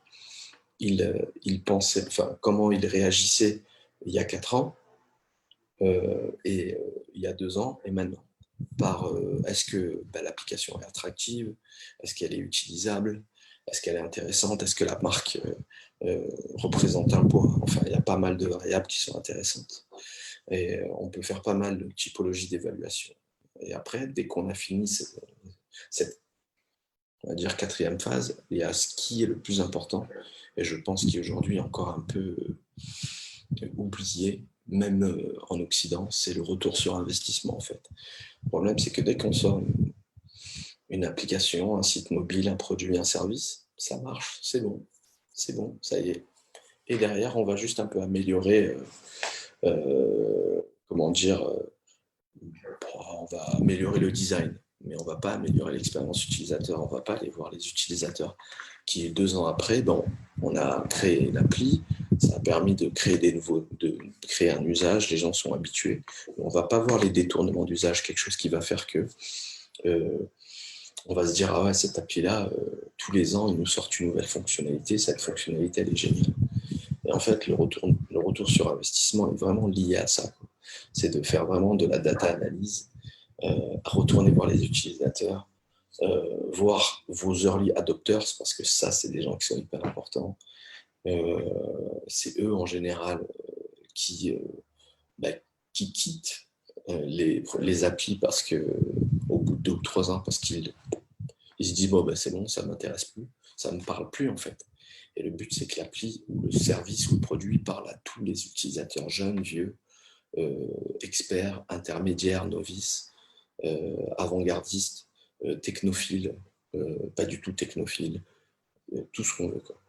Speaker 3: il pensait, enfin, comment il réagissait il y a 4 ans et il y a 2 ans et maintenant. Est-ce que l'application est attractive, est-ce qu'elle est utilisable, est-ce qu'elle est intéressante, est-ce que la marque représente un poids. Enfin, il y a pas mal de variables qui sont intéressantes. Et on peut faire pas mal de typologies d'évaluation. Et après, dès qu'on a fini cette on va dire, 4e phase, il y a ce qui est le plus important, et je pense qu'il est aujourd'hui encore un peu oublié, même en Occident, c'est le retour sur investissement en fait. Le problème, c'est que dès qu'on sort une application, un site mobile, un produit, un service, ça marche, c'est bon, ça y est. Et derrière, on va juste un peu améliorer, comment dire, on va améliorer le design, mais on ne va pas améliorer l'expérience utilisateur, on ne va pas aller voir les utilisateurs qui, 2 ans après, bon, on a créé une appli, ça a permis de créer un usage, les gens sont habitués. On ne va pas voir les détournements d'usage, quelque chose qui va faire que on va se dire, ah ouais, cette appli-là, tous les ans, ils nous sortent une nouvelle fonctionnalité, cette fonctionnalité, elle est géniale. Et en fait, le retour sur investissement est vraiment lié à ça. C'est de faire vraiment de la data analyse, retourner voir les utilisateurs, voir vos early adopters, parce que ça, c'est des gens qui sont hyper importants. C'est eux, en général, qui quittent les applis parce que, au bout de 2 ou 3 ans, parce qu'ils se disent, bon, c'est bon, ça ne m'intéresse plus, ça ne me parle plus, en fait. Et le but, c'est que l'appli ou le service ou le produit parle à tous les utilisateurs, jeunes, vieux, experts, intermédiaires, novices, avant-gardistes, technophiles, pas du tout technophiles, tout ce qu'on veut, quoi.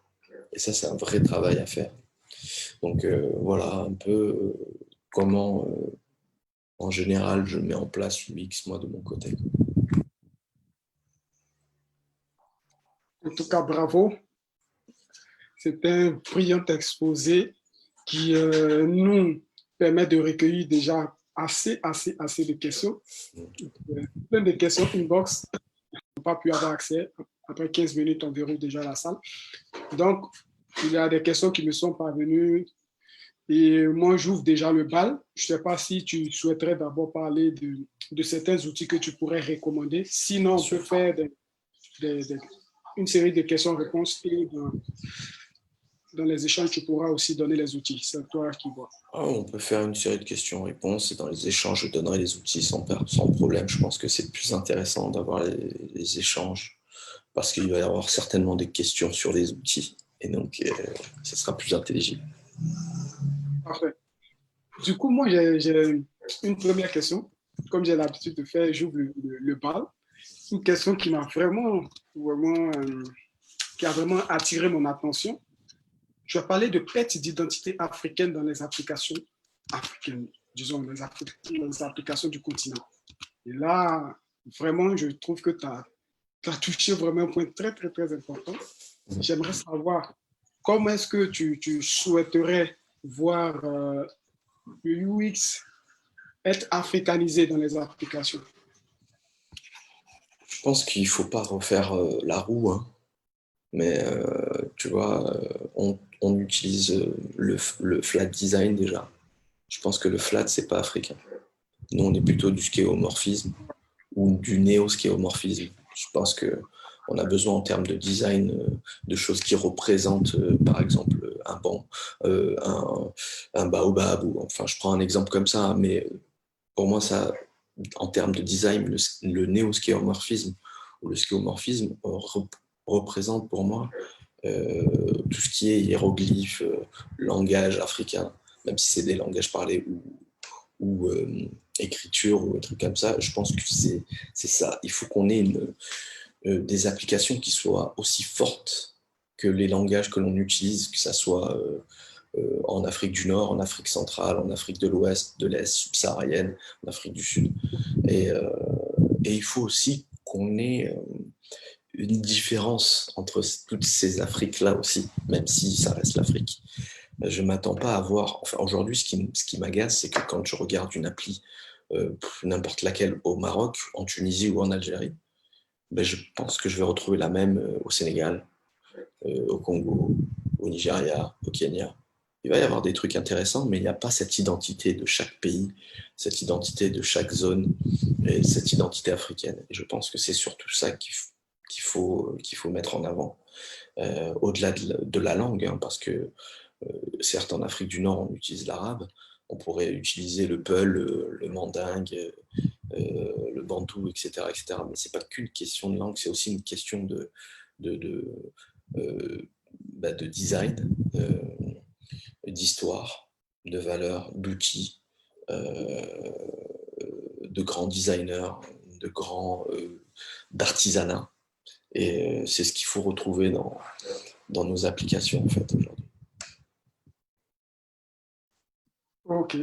Speaker 3: Et ça, c'est un vrai travail à faire. Donc voilà un peu comment, en général, je mets en place l'UX, moi, de mon côté.
Speaker 2: En tout cas, bravo. C'est un brillant exposé qui nous permet de recueillir déjà assez de questions. Plein de questions inbox. On n'a pas pu avoir accès. Après 15 minutes, on verrouille déjà la salle. Donc, il y a des questions qui me sont parvenues. Et moi, j'ouvre déjà le bal. Je ne sais pas si tu souhaiterais d'abord parler de certains outils que tu pourrais recommander. Sinon, on peut faire une série de questions-réponses et dans les échanges, tu pourras aussi donner les outils. C'est toi qui vois.
Speaker 3: On peut faire une série de questions-réponses et dans les échanges, je donnerai les outils sans problème. Je pense que c'est plus intéressant d'avoir les échanges parce qu'il va y avoir certainement des questions sur les outils et donc ce sera plus intelligible.
Speaker 2: Parfait. Du coup, moi, j'ai une première question. Comme j'ai l'habitude de faire, j'ouvre le bal. Une question qui m'a qui a vraiment attiré mon attention. Je vais parler de perte d'identité africaine dans les applications africaines, disons, les applications du continent. Et là, vraiment, je trouve que tu as touché vraiment un point très, très, très important. J'aimerais savoir comment est-ce que tu souhaiterais voir le UX être africanisé dans les applications?
Speaker 3: Je pense qu'il ne faut pas refaire la roue, hein. Mais tu vois, on utilise le flat design déjà. Je pense que le flat, c'est pas africain. Nous, on est plutôt du schéomorphisme ou du néo-schéomorphisme. Je pense qu'on a besoin en termes de design de choses qui représentent, par exemple, un banc, un baobab, ou enfin, je prends un exemple comme ça, mais pour moi, ça, en termes de design, le néo-skeuomorphisme ou le skeuomorphisme représente pour moi tout ce qui est hiéroglyphe, langage africain, même si c'est des langages parlés ou écriture ou un truc comme ça, je pense que c'est ça. Il faut qu'on ait des applications qui soient aussi fortes que les langages que l'on utilise, que ça soit en Afrique du Nord, en Afrique centrale, en Afrique de l'Ouest, de l'Est subsaharienne, en Afrique du Sud. Et, euh, et il faut aussi qu'on ait une différence entre toutes ces Afriques-là aussi, même si ça reste l'Afrique. Je ne m'attends pas à voir... Enfin, aujourd'hui, ce qui m'agace, c'est que quand je regarde une appli, n'importe laquelle, au Maroc, en Tunisie ou en Algérie, ben, je pense que je vais retrouver la même au Sénégal, au Congo, au Nigeria, au Kenya. Il va y avoir des trucs intéressants, mais il n'y a pas cette identité de chaque pays, cette identité de chaque zone, et cette identité africaine. Et je pense que c'est surtout ça qu'il faut mettre en avant, au-delà de la langue, hein, parce que certes en Afrique du Nord on utilise l'arabe, on pourrait utiliser le peul, le mandingue, le bantou, etc., etc. Mais c'est pas qu'une question de langue, c'est aussi une question de, de, de design, d'histoire, de valeurs, d'outils, euh, de grands designers, de grands d'artisanat. Et c'est ce qu'il faut retrouver dans nos applications en fait aujourd'hui.
Speaker 2: Ok,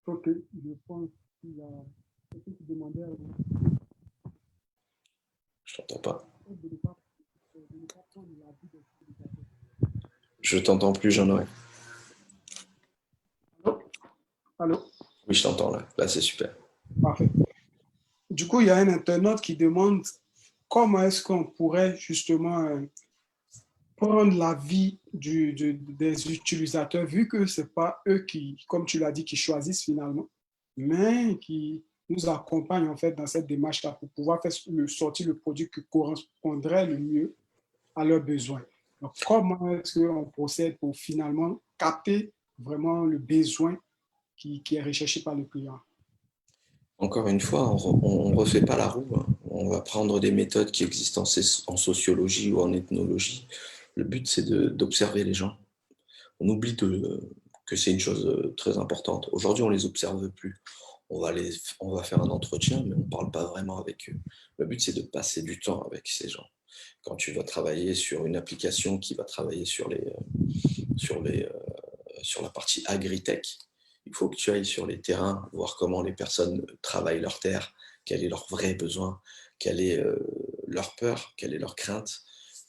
Speaker 2: ok. Je pense qu'il y a quelqu'un qui demandait
Speaker 3: Je t'entends pas.
Speaker 2: de ne pas prendre la vie des utilisateurs.
Speaker 3: Je t'entends plus, Jean-Noël.
Speaker 2: Allô? Allô?
Speaker 3: Oui, je t'entends là. Là, c'est super.
Speaker 2: Parfait. Du coup, il y a un internaute qui demande comment est-ce qu'on pourrait justement prendre la vie des utilisateurs, vu que ce n'est pas eux qui, comme tu l'as dit, qui choisissent finalement, mais qui nous accompagnent en fait dans cette démarche-là pour pouvoir faire sortir le produit qui correspondrait le mieux à leurs besoins. Donc, comment est-ce qu'on procède pour finalement capter vraiment le besoin qui est recherché par le client?
Speaker 3: Encore une fois, on ne refait pas la roue, hein. On va prendre des méthodes qui existent en sociologie ou en ethnologie. Le but, c'est d'observer les gens. On oublie que c'est une chose très importante. Aujourd'hui, on ne les observe plus. On va faire un entretien, mais on ne parle pas vraiment avec eux. Le but, c'est de passer du temps avec ces gens. Quand tu vas travailler sur une application qui va travailler sur, les, sur la partie agri-tech, il faut que tu ailles sur les terrains, voir comment les personnes travaillent leur terre, quel est leur vrai besoin, quelle est leur peur, quelle est leur crainte,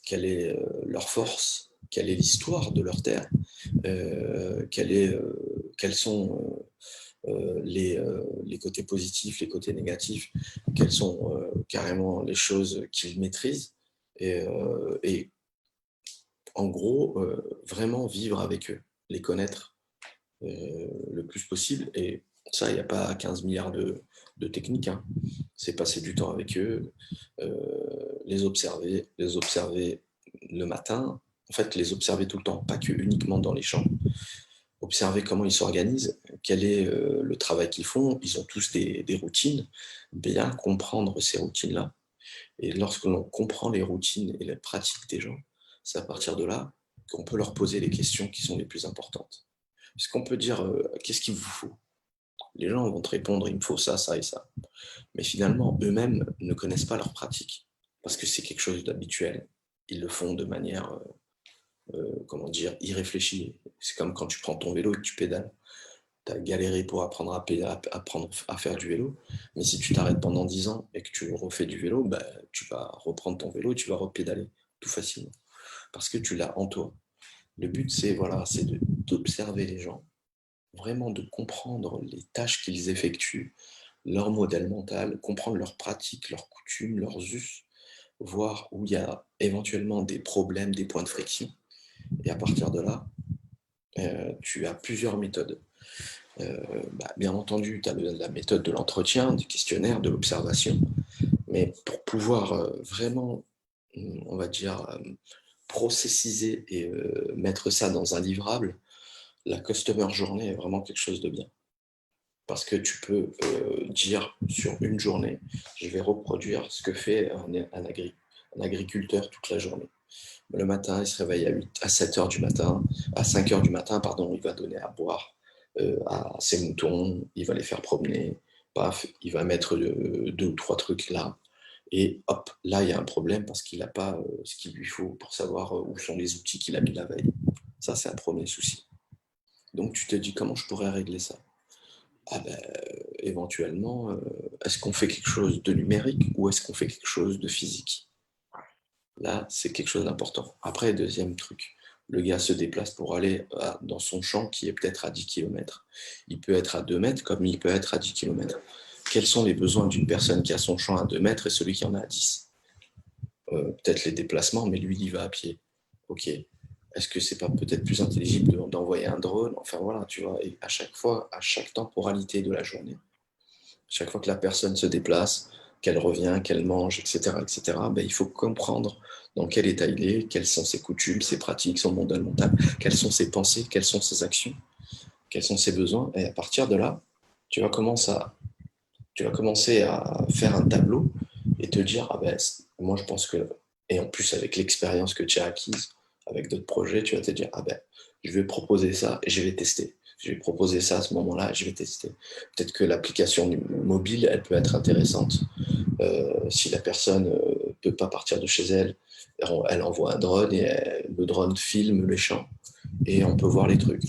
Speaker 3: quelle est leur force, quelle est l'histoire de leur terre, quels sont les côtés positifs, les côtés négatifs, quelles sont carrément les choses qu'ils maîtrisent. Et en gros, vraiment vivre avec eux, les connaître le plus possible. Et ça, il n'y a pas 15 milliards de techniques, hein. C'est passer du temps avec eux, les observer le matin, en fait, les observer tout le temps, pas que uniquement dans les champs. Observer comment ils s'organisent, quel est le travail qu'ils font. Ils ont tous des routines, bien comprendre ces routines-là. Et lorsque l'on comprend les routines et les pratiques des gens, c'est à partir de là qu'on peut leur poser les questions qui sont les plus importantes. Parce qu'on peut dire, qu'est-ce qu'il vous faut? Les gens vont te répondre, il me faut ça, ça et ça. Mais finalement, eux-mêmes ne connaissent pas leur pratique, parce que c'est quelque chose d'habituel. Ils le font de manière, comment dire, irréfléchie. C'est comme quand tu prends ton vélo et que tu pédales. Tu as galéré pour apprendre apprendre à faire du vélo, mais si tu t'arrêtes pendant 10 ans et que tu refais du vélo, bah, tu vas reprendre ton vélo et tu vas repédaler tout facilement, parce que tu l'as en toi. Le but, c'est voilà, c'est d'observer les gens, vraiment de comprendre les tâches qu'ils effectuent, leur modèle mental, comprendre leurs pratiques, leurs coutumes, leurs us, voir où il y a éventuellement des problèmes, des points de friction. Et à partir de là, tu as plusieurs méthodes. Bien entendu, tu as la méthode de l'entretien, du questionnaire, de l'observation, mais pour pouvoir vraiment, on va dire, processiser et mettre ça dans un livrable, la customer journée est vraiment quelque chose de bien. Parce que tu peux dire sur une journée, je vais reproduire ce que fait un agriculteur toute la journée. Le matin, il se réveille à 7 heures du matin, à 5 heures du matin, pardon, il va donner à boire à ses moutons, il va les faire promener, paf, il va mettre deux ou trois trucs là, et hop, là, il y a un problème parce qu'il n'a pas ce qu'il lui faut pour savoir où sont les outils qu'il a mis la veille. Ça, c'est un premier souci. Donc, tu te dis, comment je pourrais régler ça? Ah ben, éventuellement, est-ce qu'on fait quelque chose de numérique ou est-ce qu'on fait quelque chose de physique? Là, c'est quelque chose d'important. Après, deuxième truc, le gars se déplace pour aller dans son champ qui est peut-être à 10 km. Il peut être à 2 mètres comme il peut être à 10 km. Quels sont les besoins d'une personne qui a son champ à 2 mètres et celui qui en a à 10? Peut-être les déplacements, mais lui, il va à pied. Ok. Est-ce que c'est pas peut-être plus intelligible d'envoyer un drone? Enfin voilà, tu vois. Et à chaque fois, à chaque temporalité de la journée, chaque fois que la personne se déplace, qu'elle revient, qu'elle mange, etc., ben, il faut comprendre dans quel état il est, quelles sont ses coutumes, ses pratiques, son monde mental, quelles sont ses pensées, quelles sont ses actions, quels sont ses besoins. Et à partir de là, tu vas commencer à faire un tableau et te dire, ah ben, moi je pense que, et en plus avec l'expérience que tu as acquise avec d'autres projets, tu vas te dire, ah ben, je vais proposer ça et je vais tester. Je vais proposer ça à ce moment-là et je vais tester. Peut-être que l'application mobile, elle peut être intéressante. Si la personne ne peut pas partir de chez elle, elle envoie un drone et le drone filme les champs et on peut voir les trucs.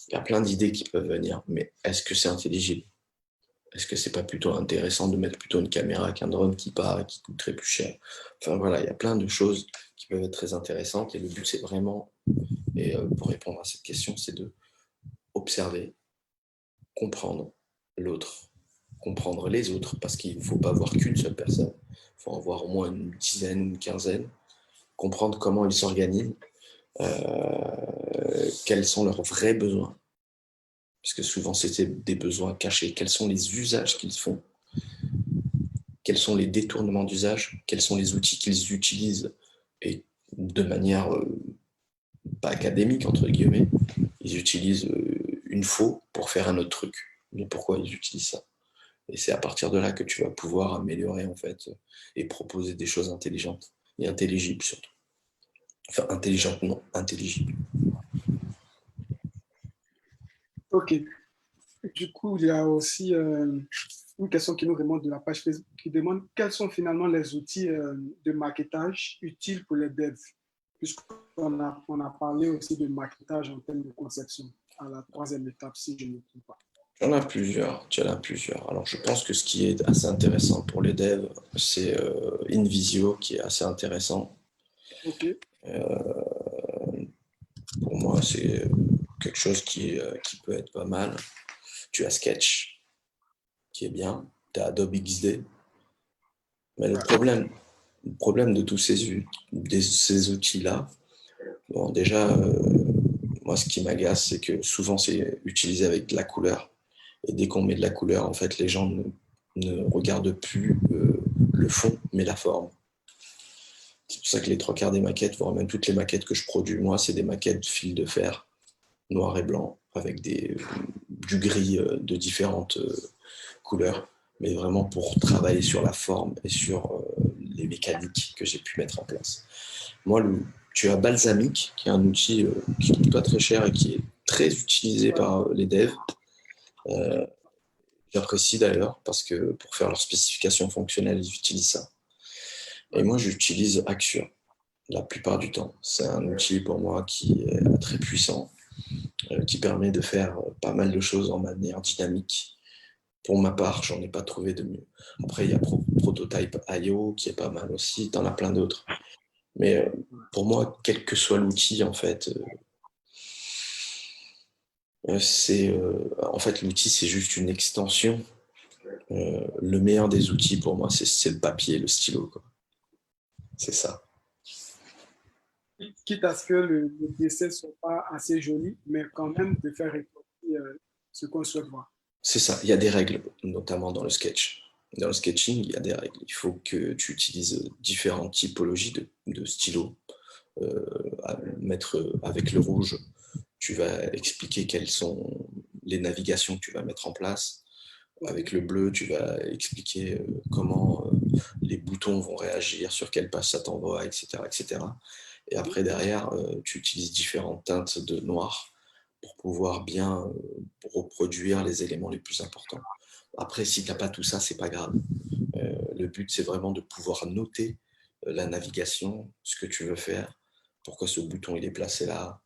Speaker 3: Il y a plein d'idées qui peuvent venir, mais est-ce que c'est intelligible? Est-ce que c'est pas plutôt intéressant de mettre plutôt une caméra qu'un drone qui part et qui coûterait plus cher? Enfin voilà, il y a plein de choses qui peuvent être très intéressantes et le but c'est vraiment, et pour répondre à cette question, c'est de observer, comprendre l'autre, comprendre les autres, parce qu'il ne faut pas voir qu'une seule personne, il faut en voir au moins une dizaine, une quinzaine, comprendre comment ils s'organisent, quels sont leurs vrais besoins, parce que souvent c'était des besoins cachés, quels sont les usages qu'ils font, quels sont les détournements d'usage, quels sont les outils qu'ils utilisent, et de manière pas académique, entre guillemets, ils utilisent une faux pour faire un autre truc. Mais pourquoi ils utilisent ça? Et c'est à partir de là que tu vas pouvoir améliorer, en fait, et proposer des choses intelligentes, et intelligibles surtout. Enfin, intelligentes, non, intelligibles.
Speaker 2: OK. Du coup, il y a aussi une question qui nous remonte de la page Facebook qui demande quels sont finalement les outils de maquettage utiles pour les devs, puisqu'on a parlé aussi de maquettage en termes de conception à la troisième étape, si je ne me trompe pas.
Speaker 3: Il y en a plusieurs, tu en as plusieurs. Alors, je pense que ce qui est assez intéressant pour les devs, c'est InVisio qui est assez intéressant.
Speaker 2: OK.
Speaker 3: Pour moi, c'est quelque chose qui peut être pas mal. Tu as Sketch, qui est bien. Tu as Adobe XD. Mais le problème de tous ces outils-là, bon, déjà, moi, ce qui m'agace, c'est que souvent, c'est utilisé avec de la couleur. Et dès qu'on met de la couleur, en fait, les gens ne regardent plus le fond, mais la forme. C'est pour ça que les trois quarts des maquettes, voire même toutes les maquettes que je produis, moi, c'est des maquettes fil de fer, noir et blanc, avec du gris de différentes couleurs, mais vraiment pour travailler sur la forme et sur les mécaniques que j'ai pu mettre en place. Moi, tu as Balsamiq, qui est un outil qui ne coûte pas très cher et qui est très utilisé par les devs. J'apprécie d'ailleurs parce que pour faire leurs spécifications fonctionnelles, ils utilisent ça. Et moi, j'utilise Axure la plupart du temps. C'est un outil pour moi qui est très puissant, qui permet de faire pas mal de choses en manière dynamique. Pour ma part, j'en ai pas trouvé de mieux. Après, il y a Prototype.io qui est pas mal aussi, t'en as plein d'autres. Mais pour moi, quel que soit l'outil, en fait, en fait, l'outil, c'est juste une extension. Le meilleur des outils pour moi, c'est le papier, le stylo, quoi. C'est ça.
Speaker 2: Quitte à ce que le décès ne soit pas assez joli, mais quand même de faire récolter ce qu'on souhaite voir.
Speaker 3: C'est ça. Il y a des règles, notamment dans le sketch. Dans le sketching, il y a des règles. Il faut que tu utilises différentes typologies de stylos. À mettre avec le rouge, tu vas expliquer quels sont les navigations que tu vas mettre en place. Avec le bleu, tu vas expliquer comment les boutons vont réagir, sur quelle page ça t'envoie, etc., etc. Et après, derrière, tu utilises différentes teintes de noir pour pouvoir bien reproduire les éléments les plus importants. Après, si tu n'as pas tout ça, c'est pas grave. Le but, c'est vraiment de pouvoir noter la navigation, ce que tu veux faire, pourquoi ce bouton il est placé là,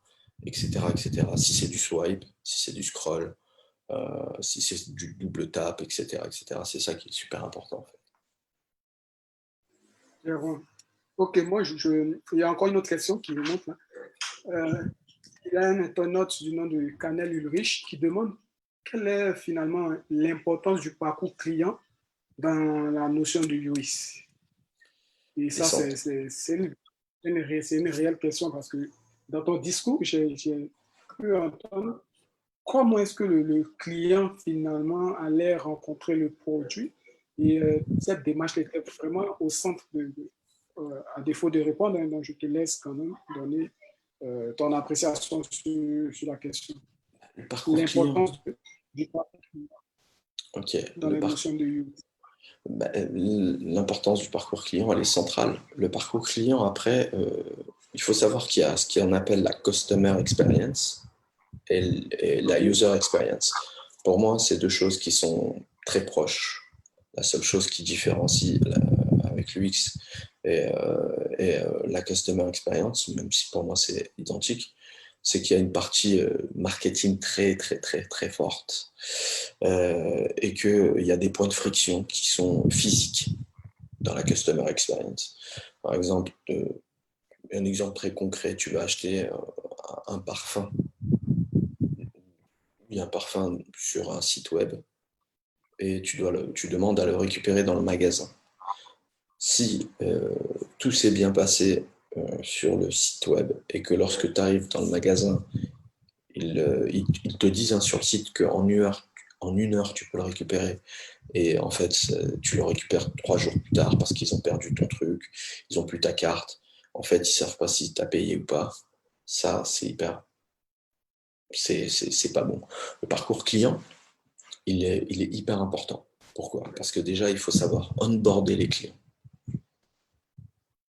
Speaker 3: etc., etc. Si c'est du swipe, si c'est du scroll, si c'est du double tap, etc., etc. C'est ça qui est super important, en fait.
Speaker 2: Je vois. Ok, moi, il y a encore une autre question qui remonte là. Il y a un internaute du nom de Canel Ulrich qui demande quelle est finalement l'importance du parcours client dans la notion de UX. Et
Speaker 3: Et
Speaker 2: ça,
Speaker 3: sans,
Speaker 2: c'est une réelle question parce que dans ton discours, j'ai pu entendre comment est-ce que le client finalement allait rencontrer le produit. Et cette démarche était vraiment au centre à défaut de répondre, hein, donc je te laisse quand même donner ton appréciation sur la question.
Speaker 3: le parcours client,
Speaker 2: L'importance du parcours
Speaker 3: ok,
Speaker 2: dans les notions de UX.
Speaker 3: l'importance du parcours client, elle est centrale. Le parcours client, après, il faut savoir qu'il y a ce qu'on appelle la customer experience et la
Speaker 2: Ok,
Speaker 3: user experience. Pour moi, c'est deux choses qui sont très proches. La seule chose qui différencie avec l'UX et la customer experience, même si pour moi c'est identique, c'est qu'il y a une partie marketing très très très très forte et qu'il y a des points de friction qui sont physiques dans la customer experience. Par exemple, un exemple très concret, tu vas acheter un parfum, il y a un parfum sur un site web et tu demandes à le récupérer dans le magasin. Si tout s'est bien passé sur le site web et que lorsque tu arrives dans le magasin, ils te disent hein, sur le site en une heure, tu peux le récupérer. Et en fait, tu le récupères 3 jours plus tard parce qu'ils ont perdu ton truc, ils ont plus ta carte. En fait, ils ne savent pas si tu as payé ou pas. Ça, c'est pas bon. Le parcours client, il est hyper important. Pourquoi? Parce que déjà, il faut savoir onboarder les clients.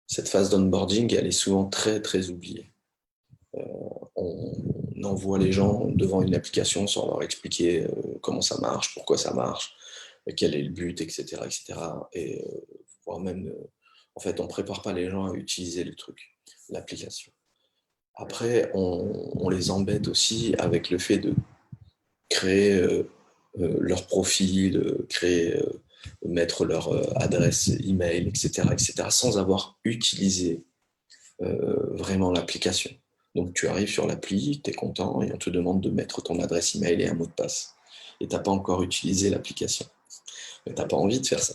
Speaker 3: Cette phase d'onboarding, elle est souvent très, très oubliée. On envoie les gens devant une application sans leur expliquer comment ça marche, pourquoi ça marche, quel est le but, etc. etc. Et voire même, en fait, on ne prépare pas les gens à utiliser le truc, l'application. Après, on les embête aussi avec le fait de créer leur profil, mettre leur adresse email, etc., sans avoir utilisé vraiment l'application. Donc tu arrives sur l'appli, tu es content et on te demande de mettre ton adresse email et un mot de passe. Et tu n'as pas encore utilisé l'application. Mais tu n'as pas envie de faire ça.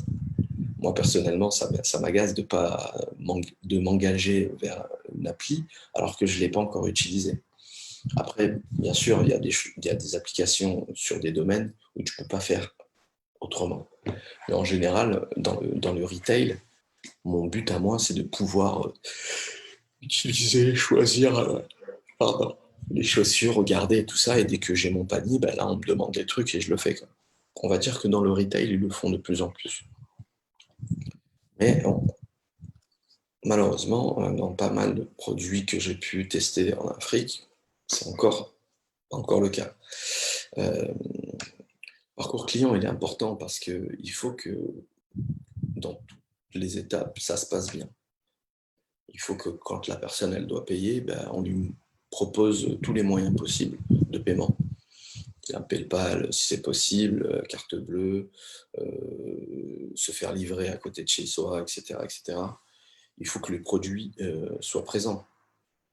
Speaker 3: Moi, personnellement, ça m'agace de m'engager vers une appli alors que je ne l'ai pas encore utilisée. Après, bien sûr, il y a des applications sur des domaines où tu ne peux pas faire autrement. Mais en général, dans le retail, mon but à moi, c'est de pouvoir utiliser, choisir pardon, les chaussures, regarder tout ça. Et dès que j'ai mon panier, ben là, on me demande des trucs et je le fais, quoi. On va dire que dans le retail, ils le font de plus en plus. Mais malheureusement, dans pas mal de produits que j'ai pu tester en Afrique, c'est encore le cas. Euh, Parcours client, il est important parce qu'il faut que dans toutes les étapes, ça se passe bien. Il faut que quand la personne elle doit payer, ben, on lui propose tous les moyens possibles de paiement. Un PayPal si c'est possible, carte bleue, se faire livrer à côté de chez soi, etc. etc. Il faut que le produit soit présent.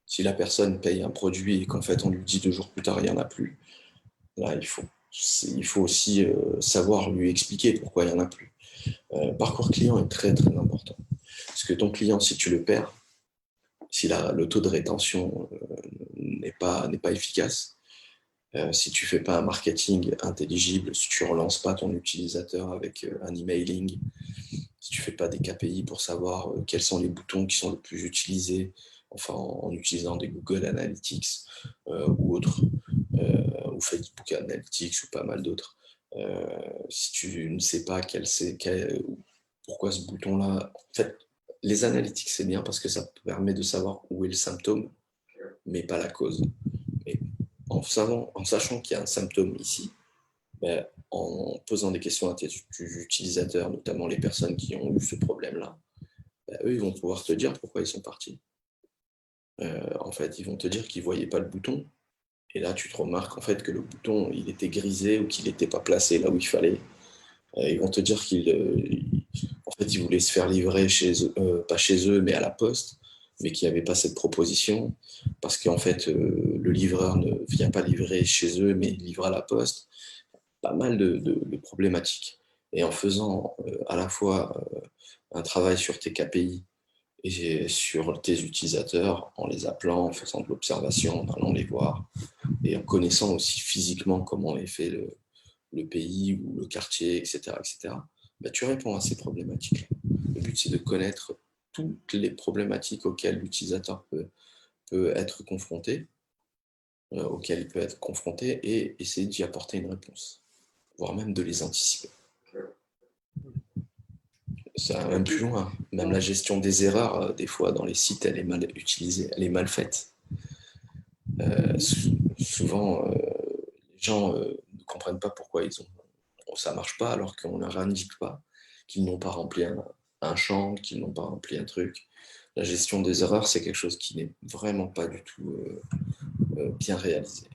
Speaker 3: Si la personne paye un produit et qu'en fait on lui dit 2 jours plus tard il n'y en a plus, là il faut aussi savoir lui expliquer pourquoi il n'y en a plus. Parcours client est très très important. Parce que ton client, si tu le perds, si le taux de rétention n'est pas efficace, si tu ne fais pas un marketing intelligible, si tu ne relances pas ton utilisateur avec un emailing, si tu ne fais pas des KPI pour savoir quels sont les boutons qui sont les plus utilisés, enfin en utilisant des Google Analytics ou autres, ou Facebook Analytics ou pas mal d'autres. Si tu ne sais pas pourquoi ce bouton-là... En fait, les analytics, c'est bien parce que ça permet de savoir où est le symptôme, mais pas la cause. Mais en sachant qu'il y a un symptôme ici, ben, en posant des questions à tes utilisateurs, notamment les personnes qui ont eu ce problème-là, ben, eux, ils vont pouvoir te dire pourquoi ils sont partis. En fait, ils vont te dire qu'ils ne voyaient pas le bouton. Et là, tu te remarques en fait que le bouton, il était grisé ou qu'il n'était pas placé là où il fallait. Ils vont te dire en fait, ils voulaient se faire livrer chez eux, pas chez eux, mais à la poste, mais qu'il n'y avait pas cette proposition, parce qu'en fait, le livreur ne vient pas livrer chez eux, mais il livre à la poste. Pas mal de problématiques. Et en faisant à la fois un travail sur tes KPI et sur tes utilisateurs, en les appelant, en faisant de l'observation, en allant les voir, et en connaissant aussi physiquement comment est fait le pays ou le quartier, etc., bah, tu réponds à ces problématiques. Le but, c'est de connaître toutes les problématiques auxquelles l'utilisateur peut être confronté, auxquelles il peut être confronté, et essayer d'y apporter une réponse, voire même de les anticiper. Ça va même plus loin. Même la gestion des erreurs, des fois, dans les sites, elle est mal utilisée, elle est mal faite. Souvent, les gens ne comprennent pas pourquoi ça ne marche pas alors qu'on ne leur indique pas qu'ils n'ont pas rempli un champ, qu'ils n'ont pas rempli un truc. La gestion des erreurs, c'est quelque chose qui n'est vraiment pas du tout bien réalisé.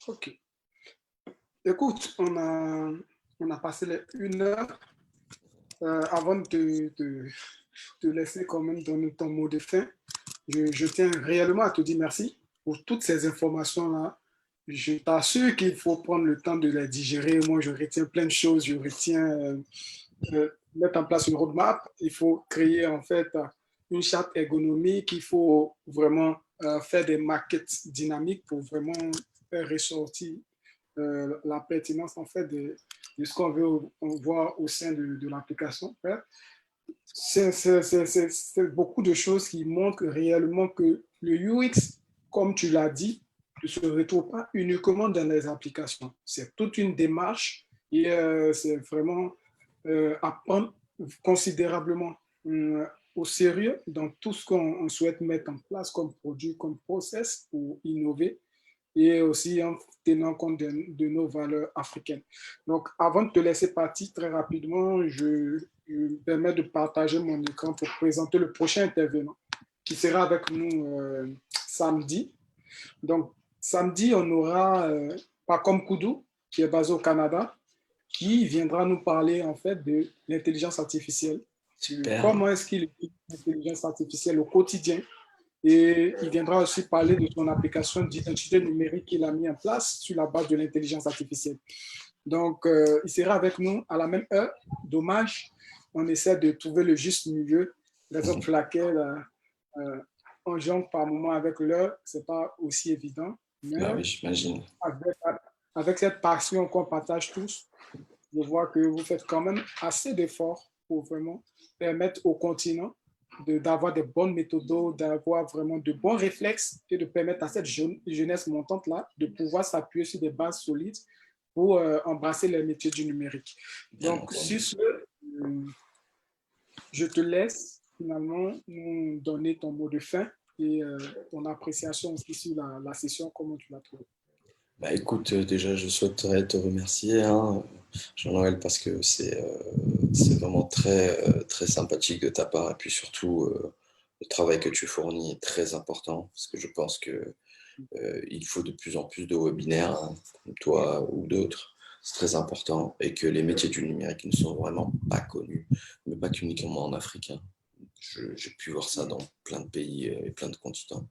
Speaker 2: Ok. Écoute, on a passé les 1 heure. Avant de te laisser quand même donner ton mot de fin, je tiens réellement à te dire merci pour toutes ces informations-là. Je t'assure qu'il faut prendre le temps de les digérer. Moi, je retiens plein de choses. Je retiens mettre en place une roadmap. Il faut créer en fait une charte ergonomique. Il faut vraiment faire des maquettes dynamiques pour vraiment faire ressortir la pertinence en fait de ce qu'on veut voir au sein de l'application. C'est beaucoup de choses qui montrent réellement que le UX, comme tu l'as dit, ne se retrouve pas uniquement dans les applications. C'est toute une démarche et c'est vraiment à prendre considérablement au sérieux dans tout ce qu'on souhaite mettre en place comme produit, comme process pour innover et aussi en tenant compte de nos valeurs africaines. Donc, avant de te laisser partir très rapidement, je me permets de partager mon écran pour présenter le prochain intervenant qui sera avec nous samedi. Donc, samedi, on aura Pacom Koudou, qui est basé au Canada, qui viendra nous parler en fait de l'intelligence artificielle.
Speaker 3: Super.
Speaker 2: Comment est-ce qu'il utilise l'intelligence artificielle au quotidien. Et il viendra aussi parler de son application d'identité numérique qu'il a mis en place sur la base de l'intelligence artificielle. Donc, il sera avec nous à la même heure. Dommage, on essaie de trouver le juste milieu, raison pour laquelle on jongle par moment avec l'heure, ce n'est pas aussi évident. Mais
Speaker 3: oui, j'imagine.
Speaker 2: Avec cette passion qu'on partage tous, je vois que vous faites quand même assez d'efforts pour vraiment permettre au continent d'avoir des bonnes méthodes, d'avoir vraiment de bons réflexes et de permettre à cette jeunesse montante-là de pouvoir s'appuyer sur des bases solides pour embrasser les métiers du numérique. Donc, sur ce, je te laisse finalement nous donner ton mot de fin et ton appréciation aussi sur la session, comment tu l'as trouvée.
Speaker 3: Bah écoute, déjà je souhaiterais te remercier, hein, Jean-Noël, parce que c'est vraiment très sympathique de ta part, et puis surtout le travail que tu fournis est très important, parce que je pense que il faut de plus en plus de webinaires, hein, comme toi ou d'autres, c'est très important, et que les métiers du numérique ne sont vraiment pas connus, mais pas qu'uniquement en Afrique, hein. J'ai pu voir ça dans plein de pays et plein de continents.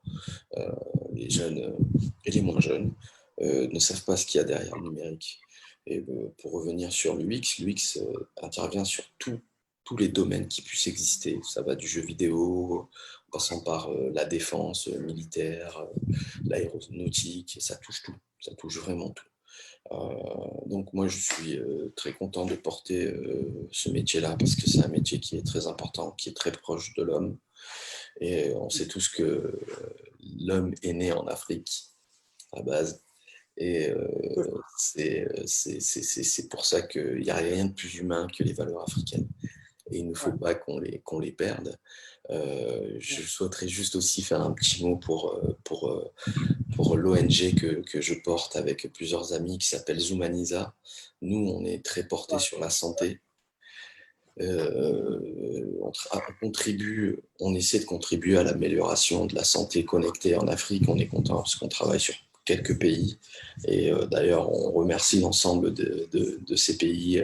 Speaker 3: Les jeunes et les moins jeunes ne savent pas ce qu'il y a derrière le numérique. Et pour revenir sur l'UX intervient sur tous les domaines qui puissent exister. Ça va du jeu vidéo, en passant par la défense militaire, l'aéronautique, ça touche tout, ça touche vraiment tout. Donc moi je suis très content de porter ce métier-là parce que c'est un métier qui est très important, qui est très proche de l'homme. Et on sait tous que l'homme est né en Afrique. à base. Et c'est pour ça qu'il n'y a rien de plus humain que les valeurs africaines. Et il ne faut
Speaker 2: Ouais,
Speaker 3: pas qu'on les perde. Je
Speaker 2: ouais,
Speaker 3: souhaiterais juste aussi faire un petit mot pour l'ONG que je porte avec plusieurs amis qui s'appelle Zoumanisa. Nous, on est très porté
Speaker 2: ouais,
Speaker 3: sur la santé. On essaie de contribuer à l'amélioration de la santé connectée en Afrique. On est content parce qu'on travaille sur quelques pays. Et d'ailleurs, on remercie l'ensemble de ces pays,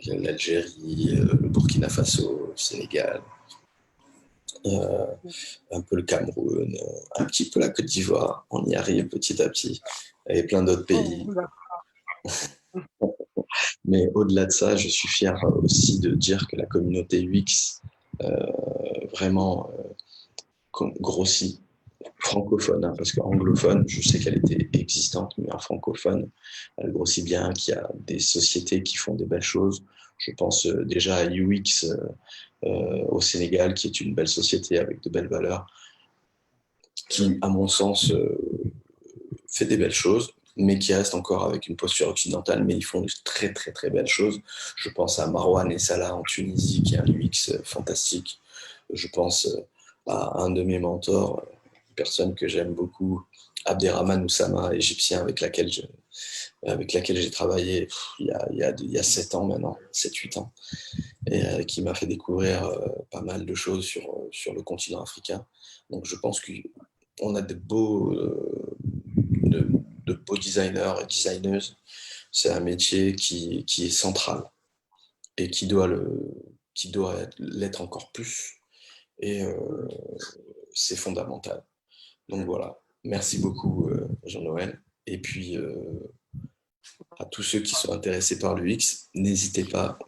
Speaker 3: l'Algérie, le Burkina Faso, le Sénégal, un peu le Cameroun, un petit peu la Côte d'Ivoire. On y arrive petit à petit. Et plein d'autres
Speaker 2: oh,
Speaker 3: pays. Mais au-delà de ça, je suis fier aussi de dire que la communauté UX vraiment grossit francophone, hein, parce qu'anglophone, je sais qu'elle était existante, mais en francophone, elle grossit bien, qu'il y a des sociétés qui font des belles choses. Je pense déjà à UX au Sénégal, qui est une belle société avec de belles valeurs, qui, à mon sens, fait des belles choses, mais qui reste encore avec une posture occidentale, mais ils font de très très très belles choses. Je pense à Marwan et Salah en Tunisie, qui est un UX fantastique. Je pense à un de mes mentors, une personne que j'aime beaucoup, Abderrahman Oussama, égyptien, avec laquelle j'ai travaillé il y a 7 ans maintenant, 7-8 ans, et qui m'a fait découvrir pas mal de choses sur le continent africain. Donc je pense qu'on a de beaux designers et designeuses. C'est un métier qui est central et qui doit l'être encore plus. Et c'est fondamental. Donc voilà, merci beaucoup Jean-Noël. Et puis à tous ceux qui sont intéressés par l'UX, n'hésitez pas.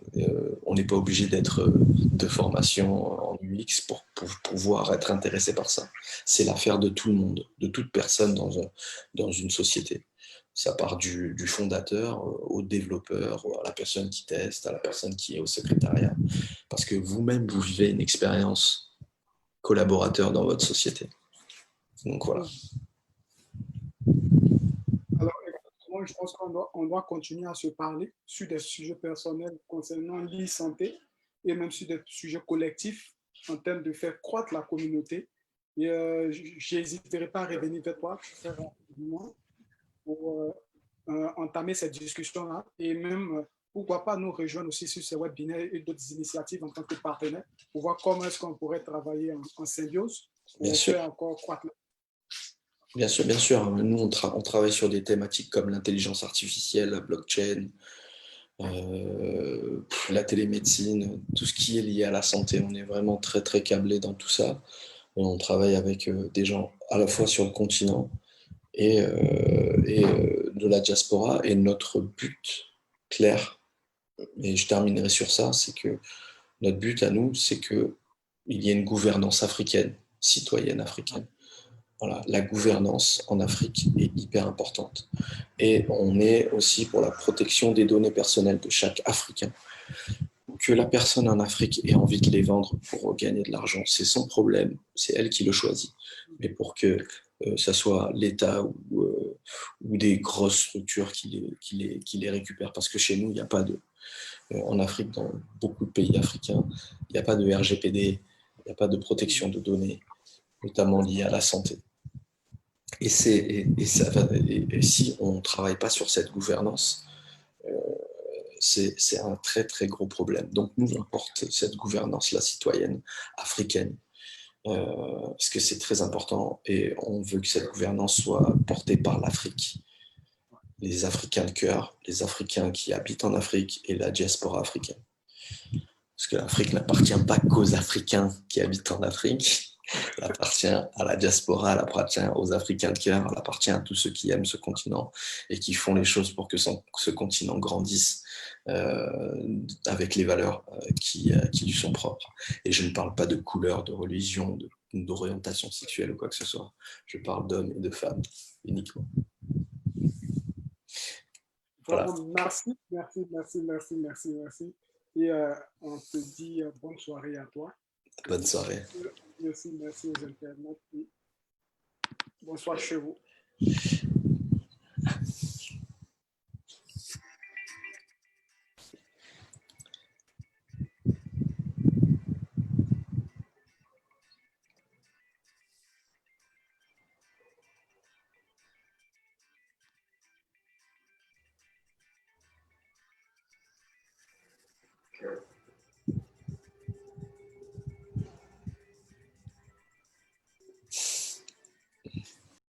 Speaker 3: On n'est pas obligé d'être de formation en UX pour pouvoir être intéressé par ça. C'est l'affaire de tout le monde, de toute personne dans une société. Ça part du fondateur au développeur, à la personne qui teste, à la personne qui est au secrétariat. Parce que vous-même, vous vivez une expérience collaborateur dans votre société. Donc voilà.
Speaker 2: alors, moi, je pense on doit continuer à se parler sur des sujets personnels concernant l'e-santé et même sur des sujets collectifs en termes de faire croître la communauté. Et je n'hésiterai pas à revenir vers toi très rapidement pour entamer cette discussion-là et même, pourquoi pas, nous rejoindre aussi sur ces webinaires et d'autres initiatives en tant que partenaire pour voir comment est-ce qu'on pourrait travailler en symbiose
Speaker 3: Bien
Speaker 2: pour
Speaker 3: sûr.
Speaker 2: faire encore croître.
Speaker 3: Bien sûr, bien sûr. Nous, on travaille sur des thématiques comme l'intelligence artificielle, la blockchain, la télémédecine, tout ce qui est lié à la santé. On est vraiment très, très câblé dans tout ça. Et on travaille avec des gens à la fois sur le continent et de la diaspora. Et notre but clair, et je terminerai sur ça, c'est que notre but à nous, c'est qu'il y ait une gouvernance africaine, citoyenne africaine. Voilà, la gouvernance en Afrique est hyper importante. Et on est aussi pour la protection des données personnelles de chaque Africain. Que la personne en Afrique ait envie de les vendre pour gagner de l'argent, c'est son problème, c'est elle qui le choisit. Mais pour que ça soit l'État ou des grosses structures qui les récupèrent, parce que chez nous, il n'y a pas de... en Afrique, dans beaucoup de pays africains, il n'y a pas de RGPD, il n'y a pas de protection de données, notamment liées à la santé. Et si on ne travaille pas sur cette gouvernance, c'est un très très gros problème. Donc nous, on porte cette gouvernance-là citoyenne, africaine, parce que c'est très important et on veut que cette gouvernance soit portée par l'Afrique. Les Africains de cœur, les Africains qui habitent en Afrique et la diaspora africaine. Parce que l'Afrique n'appartient pas qu'aux Africains qui habitent en Afrique, elle appartient à la diaspora, elle appartient aux Africains de cœur, elle appartient à tous ceux qui aiment ce continent et qui font les choses pour que ce continent grandisse avec les valeurs qui lui sont propres. Et je ne parle pas de couleur, de religion, d'orientation sexuelle ou quoi que ce soit. Je parle d'hommes et de femmes uniquement. Voilà.
Speaker 2: Vraiment, merci, merci, merci, merci, merci, merci. Et on te dit bonne soirée à toi.
Speaker 3: Bonne soirée.
Speaker 2: Merci, merci aux internautes. Et bonsoir chez vous.
Speaker 3: Sure.